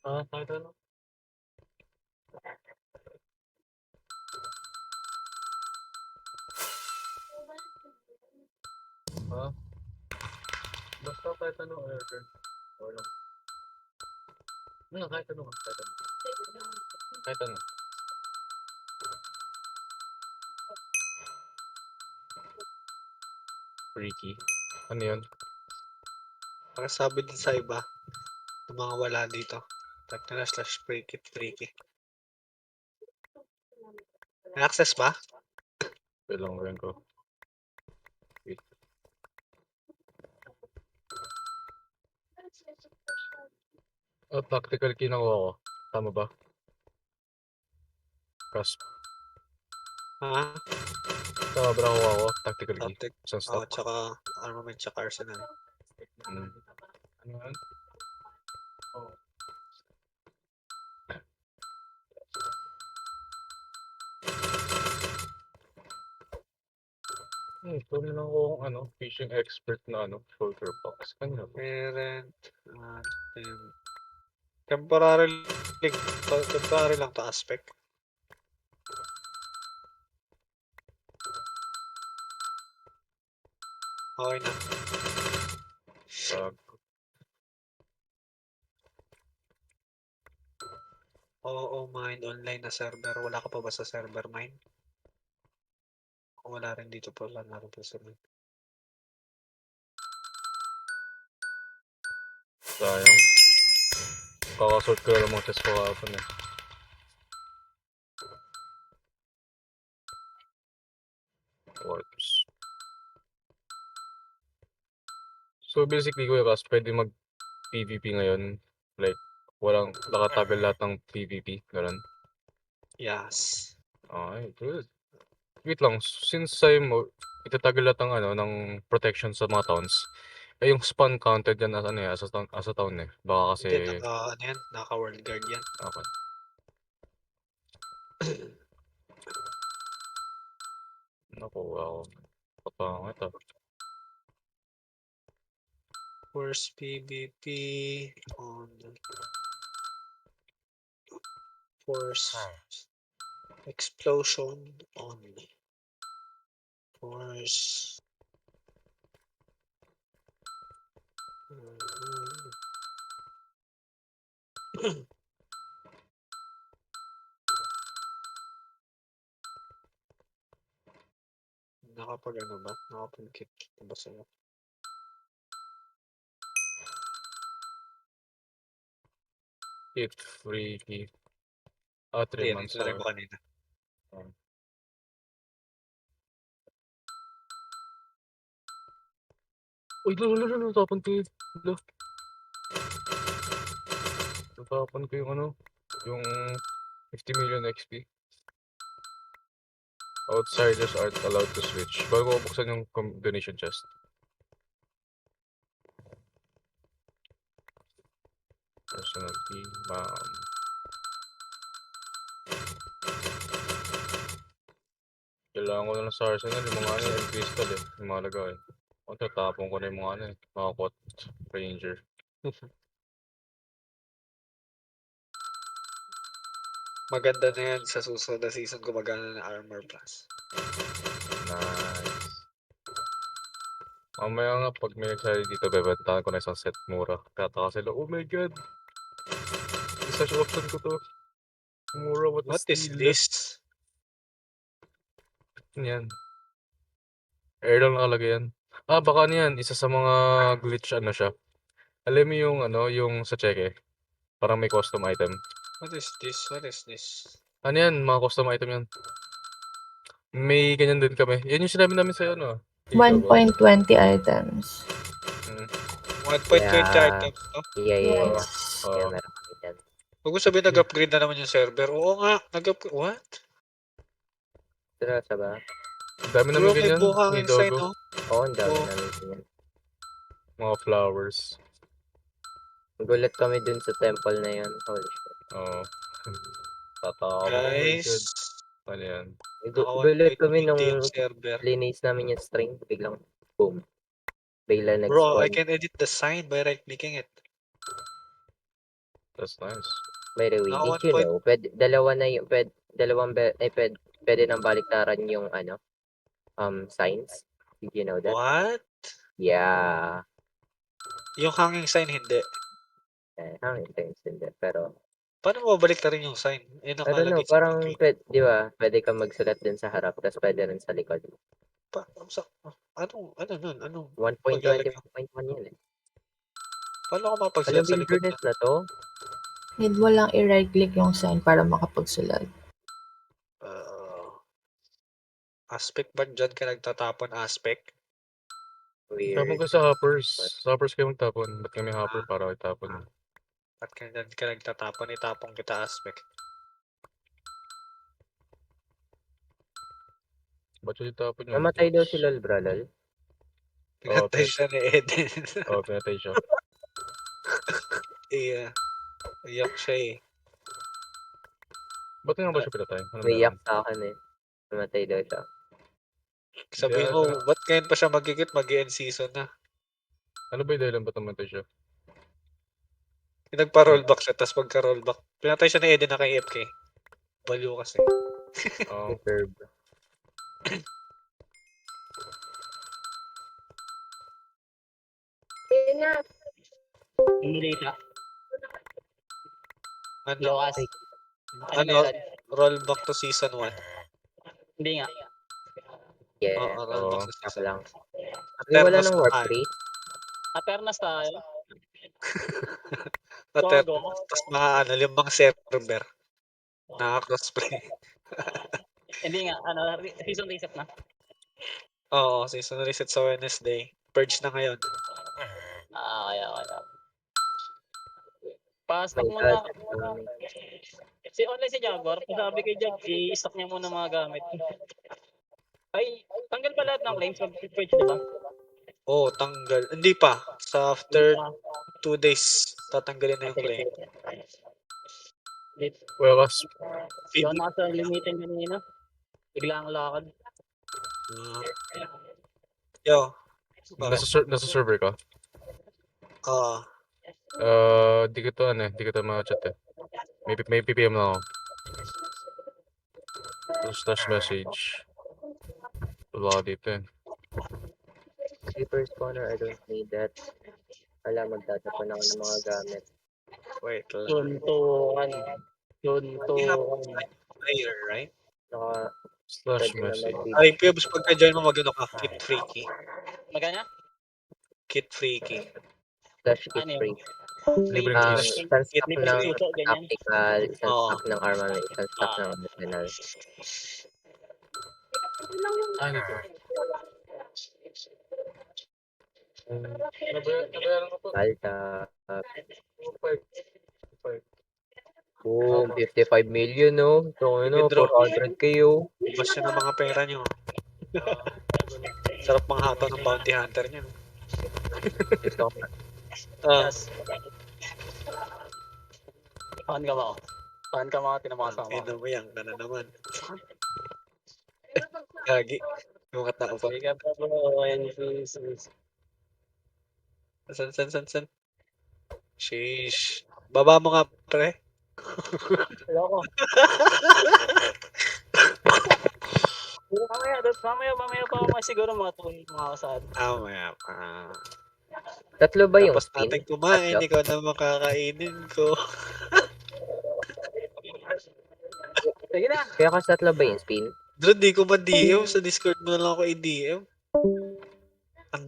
Ah, kahit ano. Ah, basta kahit ano order. Or lang. Kahit ano. Kahit ano. Kahit ano. Freaky. Ano yun? pakisabi din sa iba, ng mga wala dito. Type na lang slash freaky freaky. May access ba? Wait lang, gawin ko. Wait. Oh, tactical key nakuha ko. Tama ba? Cusp. Ha? Tama ba nakuha ko? Tactical key. Tactic. Isang Oh, stock. tsaka armament, tsaka arsenal. Hmm. Ano yan? Oh. Kunin lang ko kung ano, fishing expert na ano, shulker box. Kanina ba? Parent, temporary, temporary lang to aspect. Okay na. Tag. Oo, mine online na server. Wala ka pa ba sa server mine? Kung wala rin dito po, wala na rin po sa mine. Sayang. Kakasort ko lang mga chest ko kahapon eh. Warps. So basically, Kuya Kas, pwede mag-PvP ngayon. Like, walang nakatagal lahat ng PvP. Ganun. Yes. Okay, good. Wait lang, since sa'yo mo, itatagal lahat ng ano, ng protection sa mga towns, eh yung spawn counted yan as ano eh, as a town eh. Baka kasi, Hindi, ano yan, naka-world guard yan. okay. Nakuha ko. Kapangit ah. Force PvP on force explosion on force nakapag ano ba? Nakapag-kit ba sa'yo? It freaky. Hindi, 3 yan yung months tinry or mo kanina. um, uy, natapon ko yung lo, natapon ko yung ano, yung 50 million XP. Outsiders aren't allowed to switch. Bago ko buksan yung combination chest. Personality, kailangan ko na lang sa Arsenal yung mga ano, yung crystal eh, yung mga lagay. O, tatapon ko na yung mga ano eh, mga quad ranger. Maganda na yan sa susunod na season gumagana na armor plus. Nice. Mamaya nga, pag may nagsali dito, bebentahan ko na isang set mura. Kaya sila, oh my god, research option ko to. Mura, what a What is steal. this? Yan. Air lang nakalagay yan. Baka niyan, isa sa mga glitch ano siya. Alam mo yung ano, yung sa cheque, parang may custom item. What is this? What is this? Ano yan, mga custom item yan. May ganyan din kami. Yan yung sinabi namin sa'yo, no? Ikaw. 1.20 items. 1.20 Yeah. items to. Yeah, yeah, Oo. yeah. Oo. Yeah, meron kami dyan. Huwag mo sabihin nag-upgrade na naman yung server. Oo nga, nag-upgrade. What? Seryoso ba? Ang dami Bro, namin may ganyan, ni buhangin sign, Dogo. no? Oo, ang dami Oh, namin ganyan. Mga flowers. Nagulat kami dun sa temple na yun. Holy shit. Oo. Tatawa ko, oh my guys. god. Ano yan? Naka Gulat kami 1.20 nung yung server. linis namin yung string. Biglang, boom. Bigla Bro, I nag-spawn. can edit the sign by right-clicking it. That's nice. By the way, Naka did 1 you point. know, dalawa na yung, pwede nang baliktaran yung, signs? Did you know that? What? Yeah. Yung hanging sign, hindi. Hanging signs hindi. Pero, Paano mo babalik na rin yung sign? Eh, I don't know, nakalagay sa parang, ticket. di ba, pwede kang magsulat din sa harap, tapos pwede rin sa likod. Sa, ano nun? Anong 1.20, paglalagay? 1.1 yun eh. Paano ako mapagsulat Anong sa likod wilderness nun? na to? Need mo lang i-right click yung sign para makapagsulat. Uh, aspect ba dyan ka nagtatapon aspect? Tapon Weird. ko sa hoppers. Sa hoppers kayo magtapon. Ba't kami hopper Ah, para itapon? Ba't ka dyan ka nagtatapon? Itapon kita aspect. Ba't yung itapon yung Namatay daw boots? si Lol, bro, Lol. Oo, Pinatay siya ni Eden. pinatay siya. Iya. Iyak siya eh. Ba't nga ba siya pinatay? Ano Umiiyak meron? sa akin eh. Namatay daw siya. Hindi Sabihin mo, ata. ba't ngayon pa siya magigit? Mag-end season na. Ano ba yung dahilan ba't namatay siya? Nagpa-rollback siya, tapos pagka-rollback, pinatay siya ni Eden na kay FK. Baliw kasi. Oo. Superb. Inilita. Ano? Lokas. Ano Ano? meron? Rollback to season 1. Hindi nga. Yeah. Oo, rollback Oo. to Ako season lang. 1. Uy, wala Aternos nang pa warp tayo. 3. Aternas tayo. Gago. Aternos. Tapos mga ano, 5 server. Naka-crossplay. Hindi nga. Ano, season reset na. Oo, season reset sa Wednesday. Purge na ngayon. Kaya. My Pa-stock muna. God, that's funny. Si online si Jaguar, sabi kay Jag, i-stock niya muna mga gamit. Ay, tanggal pa lahat ng claims pag-purge, di ba? Oo, tanggal. Hindi pa. Sa Hindi after pa. 2 days, tatanggalin na yung Sige, claim. sige. Dito. Well, kas, Yun, nasa limitin kanina. Bigla ang lakad. Uh, yo, bakit? nasa server ka? Oo. Di ko to ano eh. Di ko to ma-chat eh. May PPM na ako. Slash message. Wala dito eh. Sleeper spawner, I don't need that. Wala, magtatapon ako ng mga gamit. Wait lang. Tuntukan. You have Tuntukan. player, right? Saka, Slash pwede na message. Ay, mag-PvP. Pibs, pagka-join mo, mag-ano ka? Kit freaky. Magkano? Kit freaky. Slash keep Ano yun? free. Libreng Claims, case. Isang it stock Libreng ng it suso, ganyan. tactical, isang oo. stock ng armament, isang stock Ah, ng arsenal. Ah, dito. Balta. Five. Five. Boom, 55 million, no? So, ano, Withdraw. 400k, oh. Ubos yun ang mga pera niyo. Sarap manghataw ng bounty hunter niyo. Gusto ko. Ah, yes. Saan ka ba? Saan ka mga ang tinamasa mo? ina mo yan ka na naman. Gagi. Yung katao pa. Sige ka pa bro, ayan San. Sheesh. Baba mo nga, pre. Ayoko. Mamaya pa siguro mga 2 mga kasad. Maya pa. Tatlo ba yung Tapos spin? natin kumain, Tatlo? ikaw na makakainin ko. Sige na. Kaya kasi tatlo ba yung spin? Drew, di ko ma-DM. Sa Discord mo na lang ako i-DM. Ang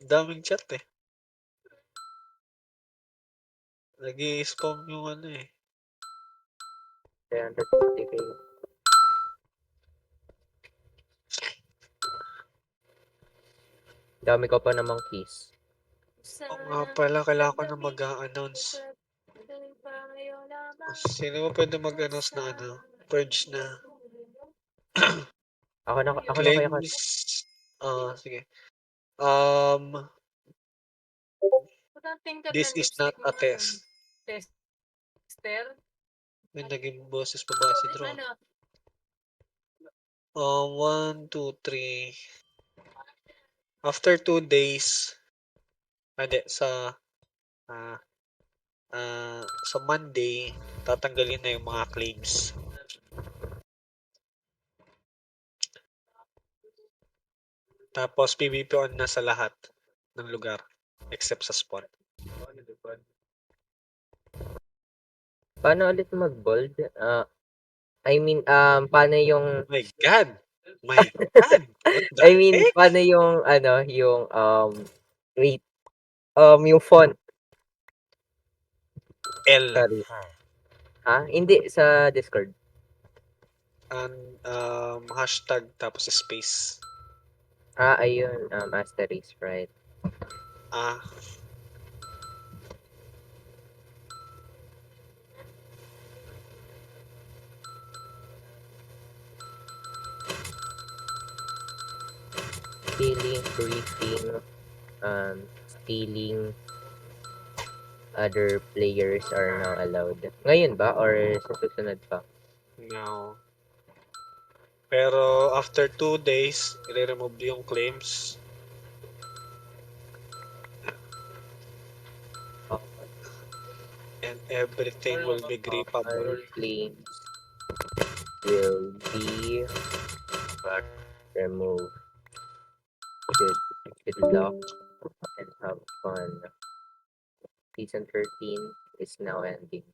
daming chat eh. Nag-i-spam yung ano eh. 350k. Dami ko pa namang keys. Oo nga pala, kailangan ko na mag-a-announce. Sino ba pwede mag-announce na ano? Purge na. Ako na kaya Claims. Sige. Um, this is not a test. May naging boses pa ba si Drew? 1, 2, 3. After 2 days, hindi, ah, sa Monday, tatanggalin na yung mga claims. Tapos PVP on na sa lahat ng lugar except sa spawn. Paano ulit mag-bold? I mean, paano yung... My God! My God! What the I mean, heck? paano yung, ano, yung, wait, yung font, L. sorry. Ha? Hindi, sa Discord. And hashtag tapos space. Ayun, asterisk, right? Ah, Killing, briefing, stealing, other players are now allowed. Ngayon ba? Or sa susunod pa? no. Pero after 2 days, i-remove yung claims. And everything will be All grippable. claims will be removed. Good luck and have fun. Season 13 is now ending.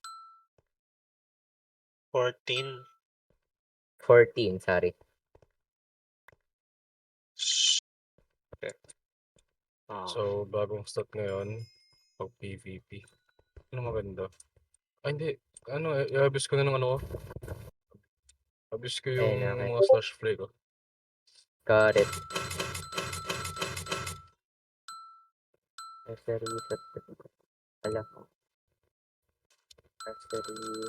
14. 14, sorry. Okay. So, bagong start ngayon, pag PvP. Ano maganda? Hindi. Ano, i-abis ko na ng ano ko. Abis ko yung Ayun na, okay. mga slash play ko. Got it. Nursery, ala ko. Nursery,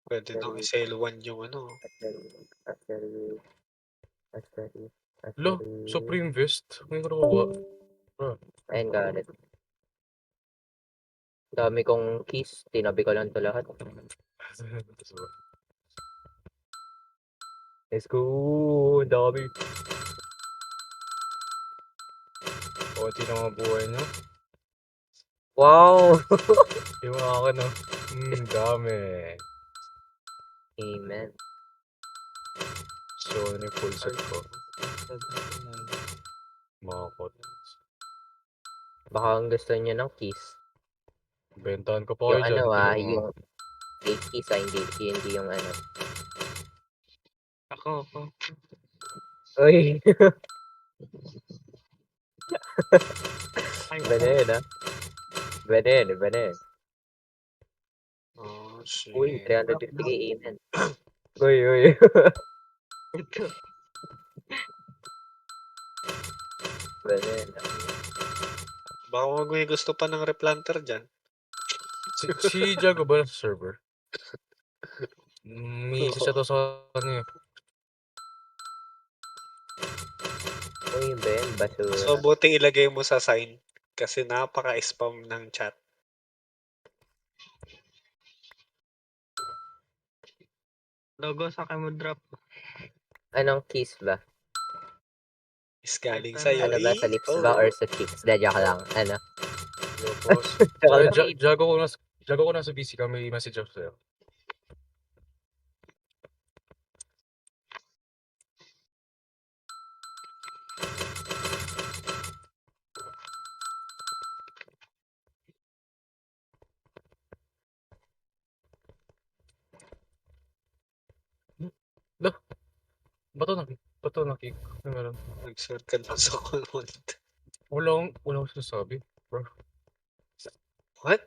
Pwede nang nursery, i-sell 1 yung ano. nursery, nursery, nursery, Lo, nursery. Supreme Vest. Ngayon ko nakuha. Bro. Ayun, got it. Dami kong keys. Tinabi ko lang ito lahat. Let's go! Dami. Konti na mga buhay niyo. Wow! Yung akin, no? Dami. Amen. So, ano yung full set ko? Mga kot. Baka ang gusto niyo ng keys. Bentahan ko pa Yung kayo ano dyan. Tingnan mo. yung fake keys hindi yung ano. Ako. Uy! Ay, Iba na yun, Iba na yan. Oh, Uy, shit. 350k amen. Uy, uy. Iba na yan. Baka may gusto pa ng replanter dyan. Si Jago ba nasa server? May isa siya to sa ano eh. Uy, ba yan? So, Basura. buting ilagay mo sa sign. Kasi napaka-spam ng chat. Logo sa akin mo drop. Anong kiss ba? Is Kahit galing ano. sa'yo. Ano ba? Sa lips ba or sa cheeks? Da, joke lang. Ano? Tapos, Joke lang. Jago ko nasa busy ka, may message ako sa'yo. Lah, bato na kick. Ano meron? Nag-circle lang sa command. Wala akong sinasabi, bro. What?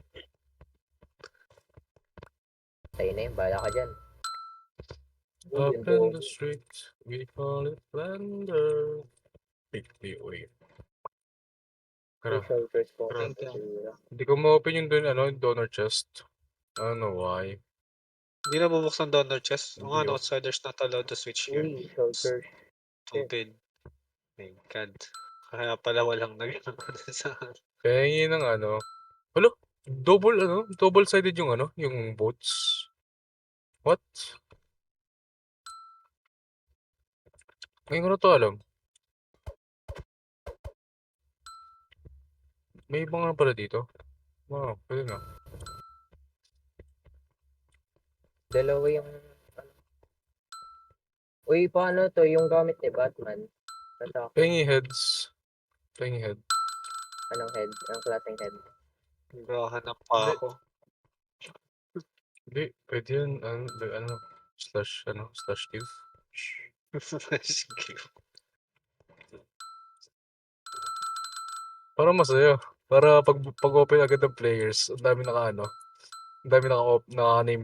Tayo na yun. Bahala ka dyan. Uy, Up ang in the dami. street, we call it plunder. Bigly, uy. Uy, Kara, shoulders ko. kara. Thank you. Basura. Hindi ko ma-open yung dun, ano, donor chest. I don't know why. Hindi na bubuksan donor chest. O nga, Hindi no, oh. outsiders not allowed to switch here. Uy, shoulders. Shit. Stupid. My God. Kaya pala walang nag sa... Pengi ng ano. Alo, double-sided yung ano, yung boats. What? Ngayon ko na to alam. May iba nga pala dito. Wow, pwede na. Dalawa yung... Uy, paano to? Yung gamit ni Batman. Nasa akin. Pengi heads. Pengi head. Anong head? Anong klaseng head? Naghahanap pa Hindi, ako. hindi. Pwede yun. Ano, slash give. Sige. Para masaya. Para pag-open agad ng players, ang dami naka-name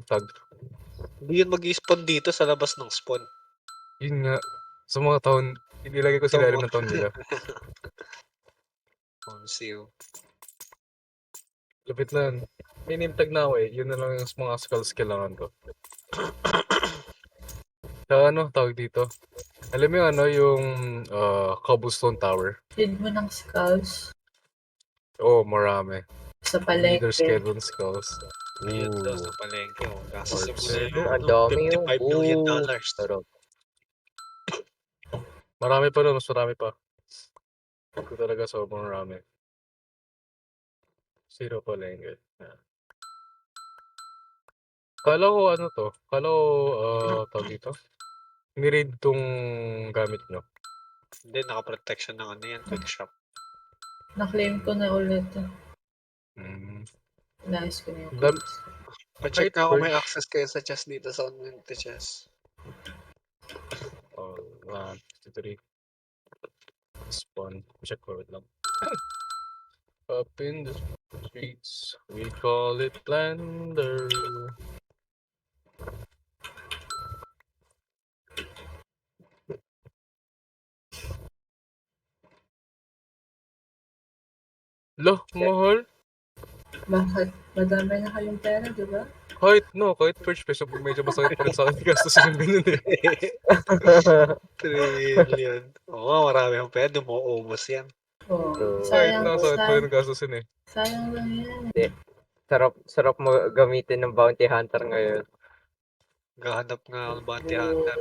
tag. Hindi yun mag-spawn dito sa labas ng spawn. Yun nga, sa mga taon, inilagay ko So, sila ng taon nila. Conceal. Lapit na yun. May name tag na ako eh. Yun na lang yung mga skulls kailangan ko. Sa ano, tawag dito. Alam mo yung ano, yung cobblestone tower. Need mo ng skulls Oh, marami. sa Only there's palengke. Kevin skulls. Yun daw Ooh, sa palengke. Oh. Gastusin mo parts. na yung Ang ano, dami yung $55 million. boom. Sarap. Marami pa nun, mas marami pa. Ito talaga sobrang marami. Zero pala yung good. Kala ko ano to? Kala ko, tawag dito? Ni-raid tong gamit nyo. Hindi, naka-protection ng ano yan, quick shop. Na-claim ko na ulit. Mm. Nice ko na yung Dam claims. Pa-check Kahit nga kung may purge. access kayo sa chest dito sa unlimited chest. Oh, 153. Spawn. Check ko it lang. Up in the streets, we call it plunder. Lah, mahal. Bakit? Madami na kayong pera, di ba? Kahit purge peso, medyo masakit pa rin sa akin gastusin yung ganun eh. 3 million. Oo nga, marami akong pwede mo ubos yan. Oh, So, Kahit sayang, na, sakit pa sayang, rin gastusin eh. sayang lang yan. hindi. Sarap mo gamitin ng bounty hunter ngayon. Gahanap nga ako ng bounty hunter.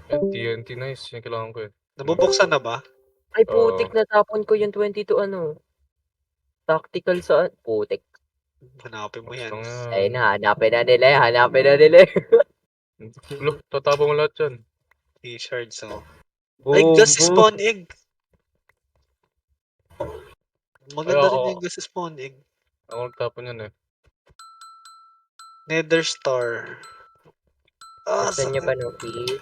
Yan, TNT nice, yung kailangan ko eh. Nabubuksan na ba? Ay, Oo. putik, natapon ko yung 22 ano. Tactical sa... Putik. Hanapin mo Mas yan. lang Ay yan. na, hanapin na nila. Look, tatapang mo lahat yan. T-shirts, oh. Ay, Boom, gas boom. spawn egg! Ay, Maganda rin yung gas spawn egg. ako nagtapon yan eh. Nether star. Ah, Gusto nyo ba sakit. ng keys?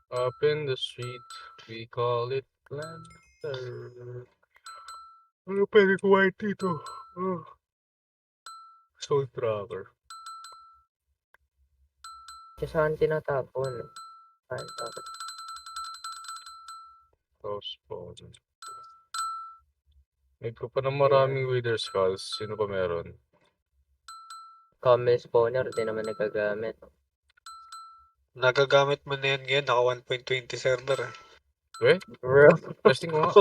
Up in the street, we call it plunder. Ano pwede kumain dito? Ah, Soul Tracker. Saan tinatapon? Saan tapon? Crossbone. Need ko pa ng Ayan. maraming Wither Skulls. Sino pa meron? Camel spawner, di naman nagagamit. Nagagamit mo na yan ngayon, naka 1.20 server eh. Eh? Bro, Testing ko nga.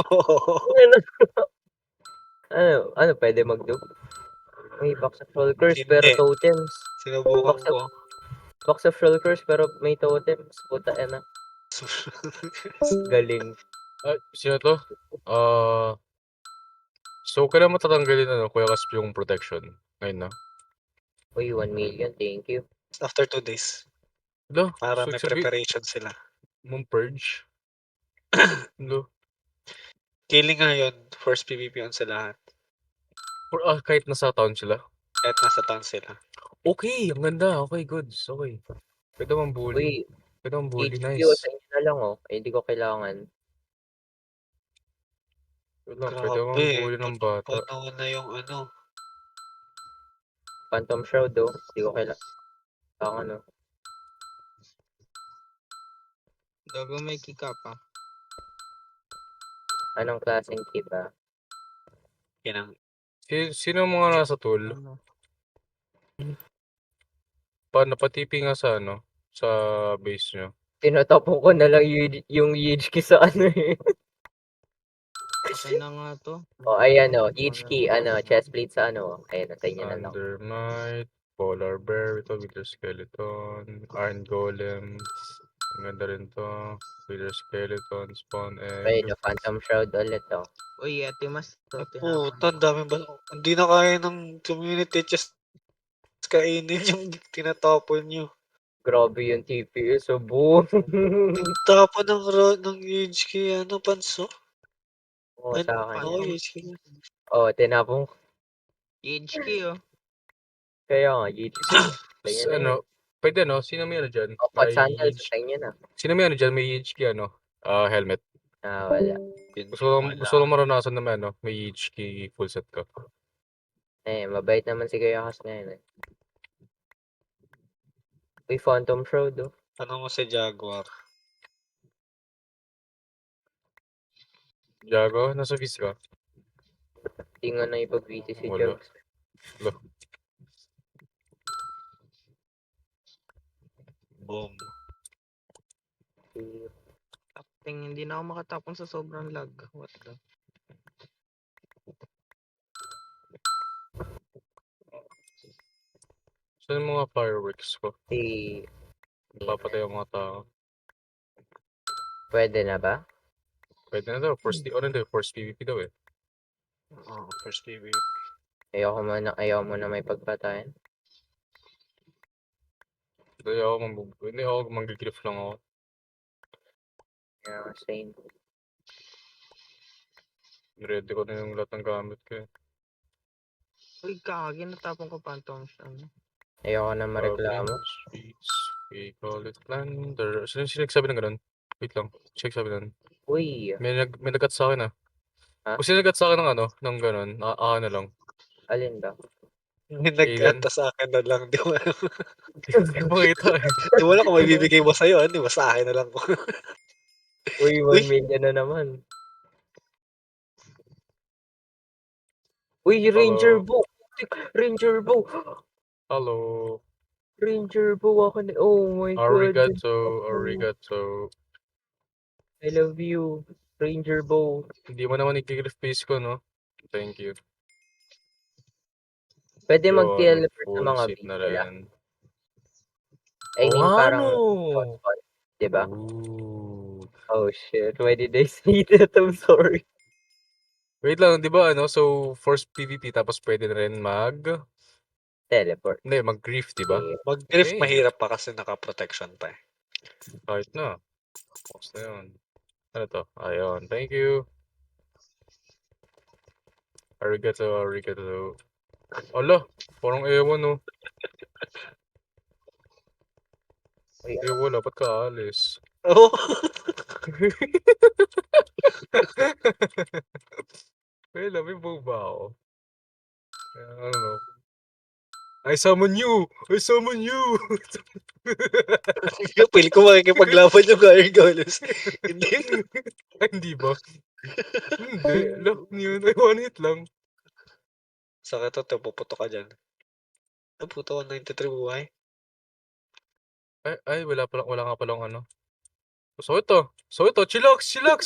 ano, ano, pwede mag-dupe? May box of shulkers pero Hindi, totems. sinubukan Box of, ko. box of shulkers pero may totems. Puta ena. Galing. Sino to? Ah, so kailan matatanggalin ano, Kuya Kasp yung protection? Ngayon na. Uy, 1 million, thank you. After 2 days, Lo, para so may sabi preparation sila. mong purge? Lo. Killing nga yun, first PvP on sa lahat. Kahit nasa town sila. Kahit nasa town sila. Okay, ang ganda. Okay, goods. Okay. Pwede mong bully. Uy, Pwede mong bully. HQ Nice. sa inyo na lang oh. Eh, di ko kailangan. Wait lang, pwede Grabe, mong bully ng bata. panahon na yung ano. Phantom Shroud oh. Di ko kailangan oh. Gago may kika pa. Anong klaseng key ba? Kinang, Sino ang mga nasa tool? Ano? Napatipi nga sa ano? Sa base nyo. Tinatapon ko na lang yung HQ sa ano eh. Okay na nga to. Oh, ayan oh. HQ, ano, chestplate sa ano. Oh. Ayan, nasa inyo na lang. Undermite, Polar Bear, ito, Wither Skeleton, Iron Golem. Ang ganda rin to. Wither Skeleton, Spawn Egg. Ayun, oh, Phantom Shroud ulit oh. Uy, Ate Mas to. puta, ang dami ba? Hindi na kaya ng community chest kainin yung tinatapon nyo. Grabe yung TPS, so boom. Nagtapon ng HK, ano, panso? Oo, sa akin Oo, yan. HK. Oh, tinapon ko. HQ oh. Kaya nga, HQ. Sa inyo na Ano, yun. pwede no? Sino may ano dyan? Oh, hot May sandals, sa inyo na. Sino may ano dyan? May HK ano? Helmet. Wala. Gusto ko lang maranasan na may ano? May HK full set ka. Eh, mabait naman si Kuya Kas ngayon eh. Uy, Phantom Shroud oh. Ano mo si Jaguar? Jago, nasa vis ka? Hindi nga na ipag-VT si Wala. Jugs. Wala. Boom. Tapting, hindi na ako makatapon sa sobrang lag. What the? Saan yung mga fireworks ko? Si... Papatay ang mga tao. Pwede na ba? Pwede na daw. Hindi, first PvP daw eh. Oo, first PvP. Ayaw mo na may pagpatayan. Hindi ako mag-grief lang ako. Yeah, same. Ready ko na yung lahat ng gamit ko eh. Uy, kagi, natapon ko Phantom siya. Ayoko na mareklamo. Goblin streets, we call it plunder. Sino nagsabi ng ganun? Wait lang, check sabi nun. Uy, May nag-cut sa akin ah. Ha? Kung sino nag-cut sa akin ng ano, ng ganun, na lang. alin ba? May Alien. nag-ata sa akin na lang. Di mo alam. Hindi ko makita eh. Di mo alam kung may bibigay mo sa'yo. Di ba sa akin na lang. Uy, Uy, 1 million na naman. Uy, Ranger Hello. Bow! Ranger Bow! Hello. Ranger Bow ako na. Oh my god. Arigato. I love you. Ranger Bow. Hindi mo naman i-grief face ko, no? Thank you. Pwede Yun, mag-teleport sa full mga seat base na nila. rin. I Oo mean, nga, parang no? spawn. Diba? Ooh. Oh shit, why did I say that? I'm sorry. Wait lang, di ba ano? So, first PvP tapos pwede na rin Teleport. Hindi, mag-grief, di ba? Yeah. mag-drift Okay, mahirap pa kasi naka-protection pa eh. kahit na. Tapos na yun. Ano to? Ayun, thank you. Arigato. Ala, parang ewan, no? Uy, Wala, ba't ka alis? Oo. Wait lang, may boba ako. Ano? I summon you! I summon you! Pili ko makikipaglaban yung Iron Golems. Hindi. Ay, hindi ba? Hindi. Lang yun. Ay, one hit lang. Sakit to, puputo ka dyan. Ay, puto ko 93 buhay. Ay, wala nga palang ano. So ito, chillax lang.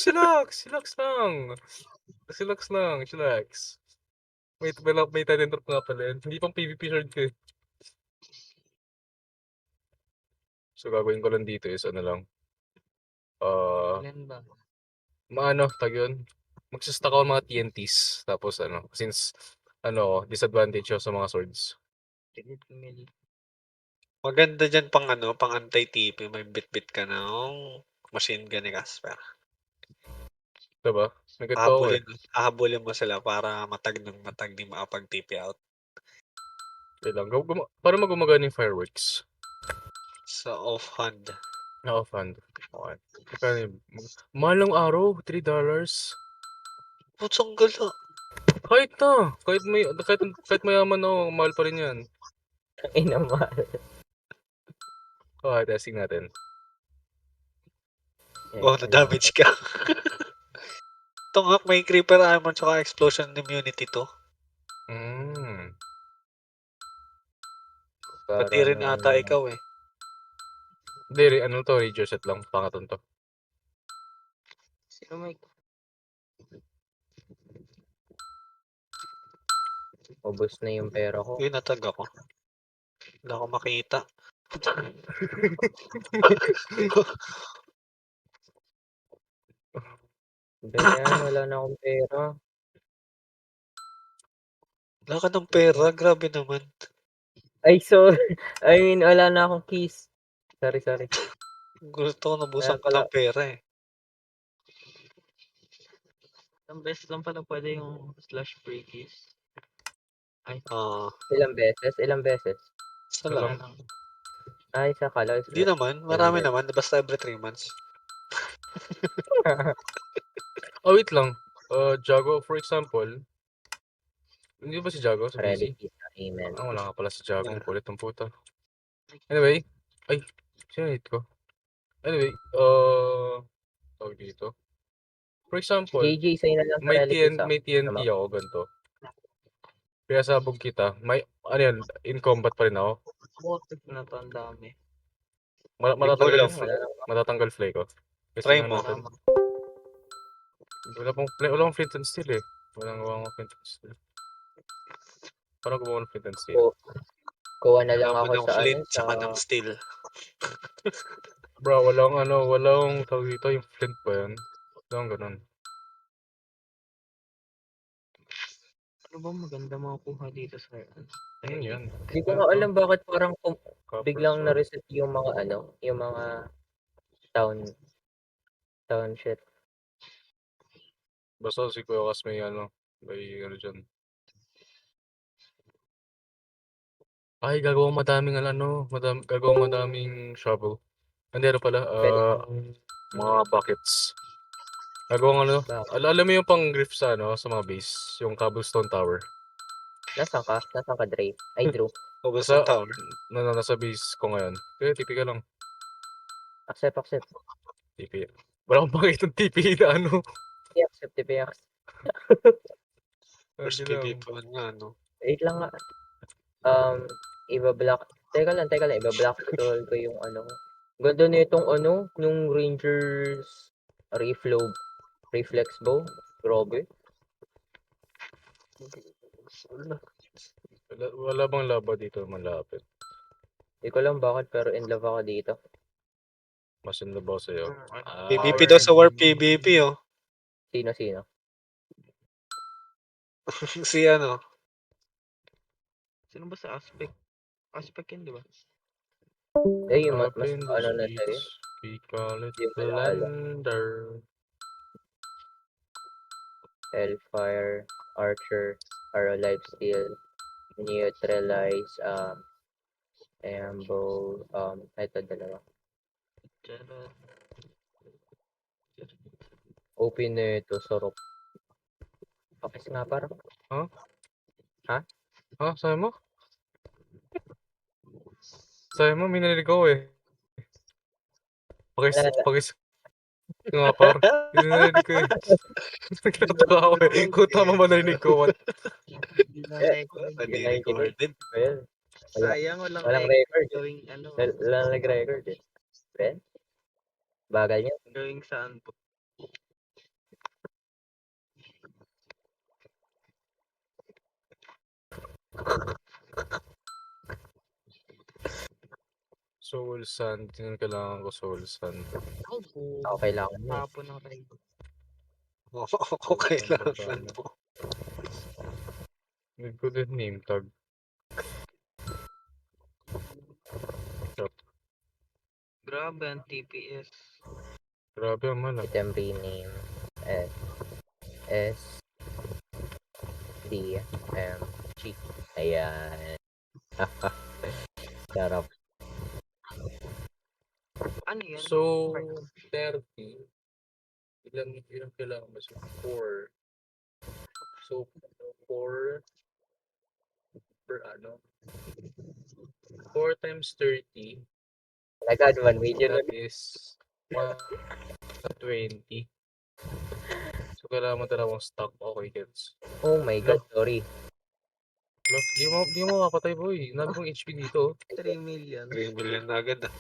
Chillax. May talent drop nga pala yan. Hindi pang PvP shard ko eh. So, gagawin ko lang dito is ano lang. Ilan ba? Maano, tag yun. Magsistack ako ng mga TNTs. Tapos ano, since disadvantage ako sa mga swords. Tigit mil. Maganda dyan pang ano, pang anti-TP. May bit-bit ka ng machine gun ni Casper. Diba? May ganito ako eh. Hahabulin mo sila para matag ng matag di makapag-TP out. Wait lang. Para magumagana yung fireworks. Sa offhand. Na-offhand. Okay. Magkano yung... Mahal ng araw, $3. Putsang gala. Kahit na. Kahit mayaman ako, mahal pa rin yan. Ay naman. Okay, testing natin. Oh, na-damage ka. Ito nga, may creeper armor tsaka explosion immunity to. Pati Para rin ata ikaw eh. Hindi, ano to, radio set lang. Pangaton to. Sino may... ubos na yung pera ko. Uy, natag ako. Wala ako makita. Ganyan, wala na akong pera. Wala ka ng pera, grabe naman. Ay, sorry. I mean, wala na akong keys. Sorry. Gusto ko nabusan Kaya ka pala, ng pera eh. Ang best lang pala pwede yung slash free keys. Ay, Ah, ilang beses. isa Ito lang. lang. lang. Ay, sa kala, Hindi naman, ilang marami beses. naman. Basta every 3 months. Oh, wait lang. Jago, for example. Hindi ba si Jago sa BC? Relic is amen. Wala nga pala si Jago. Ang Yeah. kulit ng puta. Anyway. Ay, sinahit ko. Anyway, tawag dito. For example, JJ, sa'yo na lang sa relic is may TNT Tama. ako, ganito. Kaya sabog kita, ano yan, in combat pa rin ako. Botik na to, ang dami. Matatanggal Wala. yung matatanggal fly ko. Kasi Try nga mo. natin. Wala pang flint and steel eh. Walang gawa ng flint and steel. Paano gumawa ng flint and steel? Kuha na lang Kailangan mo ako ng sa flint sa tsaka ng steel. Bro, walang tawag dito, yung flint ba yan? Walang ganun. Ano ba maganda makukuha dito sa Yan. Hindi ko nga alam bakit parang Copper biglang sword. na-reset yung mga yung mga town shit. Basta si Kuya Kas may may dyan. Ay, gagawang madaming shovel. Hindi, pala, Pwede mga buckets. Gagawang Bakit? alam mo yung pang griff sa sa mga base, yung cobblestone tower. Nasaan ka? Nasaan ka, Dre? Ay, Drew. Cobblestone tower. Nasa base ko ngayon. Kaya TP ka lang. Accept. TP. Wala akong pakita ng TP na Accept, accept. First Hindi lang. PvP nga, no? Wait lang nga. Um, iba-block. Teka lang. Iba-block scroll ko yung Ganda nitong nung Rangers reflex bow. Grabe. Wala bang laba dito malapit? Hindi ko alam bakit pero in love ako dito. Mas in love ako sa'yo. PvP daw sa War PvP, oh. Sino? Si ano? Sino ba sa aspect? Aspect yun, di ba? Eh, yung Up mas in the na sa'yo. streets, we call it Yung alaala. blender. Hellfire, Archer, Arrow Lifesteal, Neutralize, Ambo, ito dalawa. Charot. Open nito, sorok. Yes nga, parang Ha? ha? Sabi mo? Sabi mo, may narinig ako eh. Wala, wala. Nga par. Hindi narinig ko eh. Nagtataka ako eh. Kung tama ba narinig ko, what? Hindi na record. Hindi Hindi nakikinig. recorded. Well, wala. Sayang walang Walang record record. gawing ano, Wala nag-record eh. Well, bagal niya. gawing saan po. Soul Sand. Tingnan kailangan ko Soul Sand. Ako po, Ako kailangan mo eh. hapon ng record. Ako Soul Sand kailangan Barsana. mo. Need ko din name tag. Shop. Grabe ang TPS. Grabe ang mahal ah. Item rename. S. S. D. M. G. Ayan. Sarap. Ano yan? So, 30. Ilang kailangan mo? So, 4. So, 4 per ano? 4 times 30. Agad, 1 million That ulit. is 120. So, kailangan mo dalawang stock. Okay, gets. Oh my Lo, God, sorry. di mo mapatay, boy. Nabi kong HP dito. 3 million. 3 million na agad ah.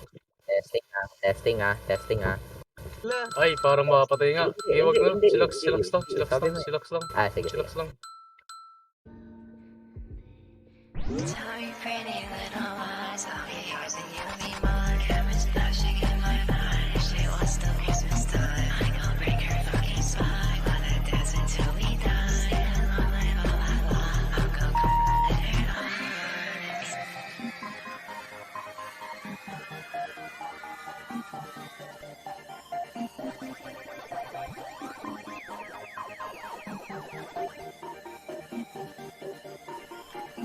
Testing ah. Testing ah. Testing ah. La, Ay, parang mapatay nga. Hindi, Eh, wag hindi, na. hindi, Chillax hindi. lang. Sabi mo eh. Chillax lang. Ah, sige, sige. Chillax lang.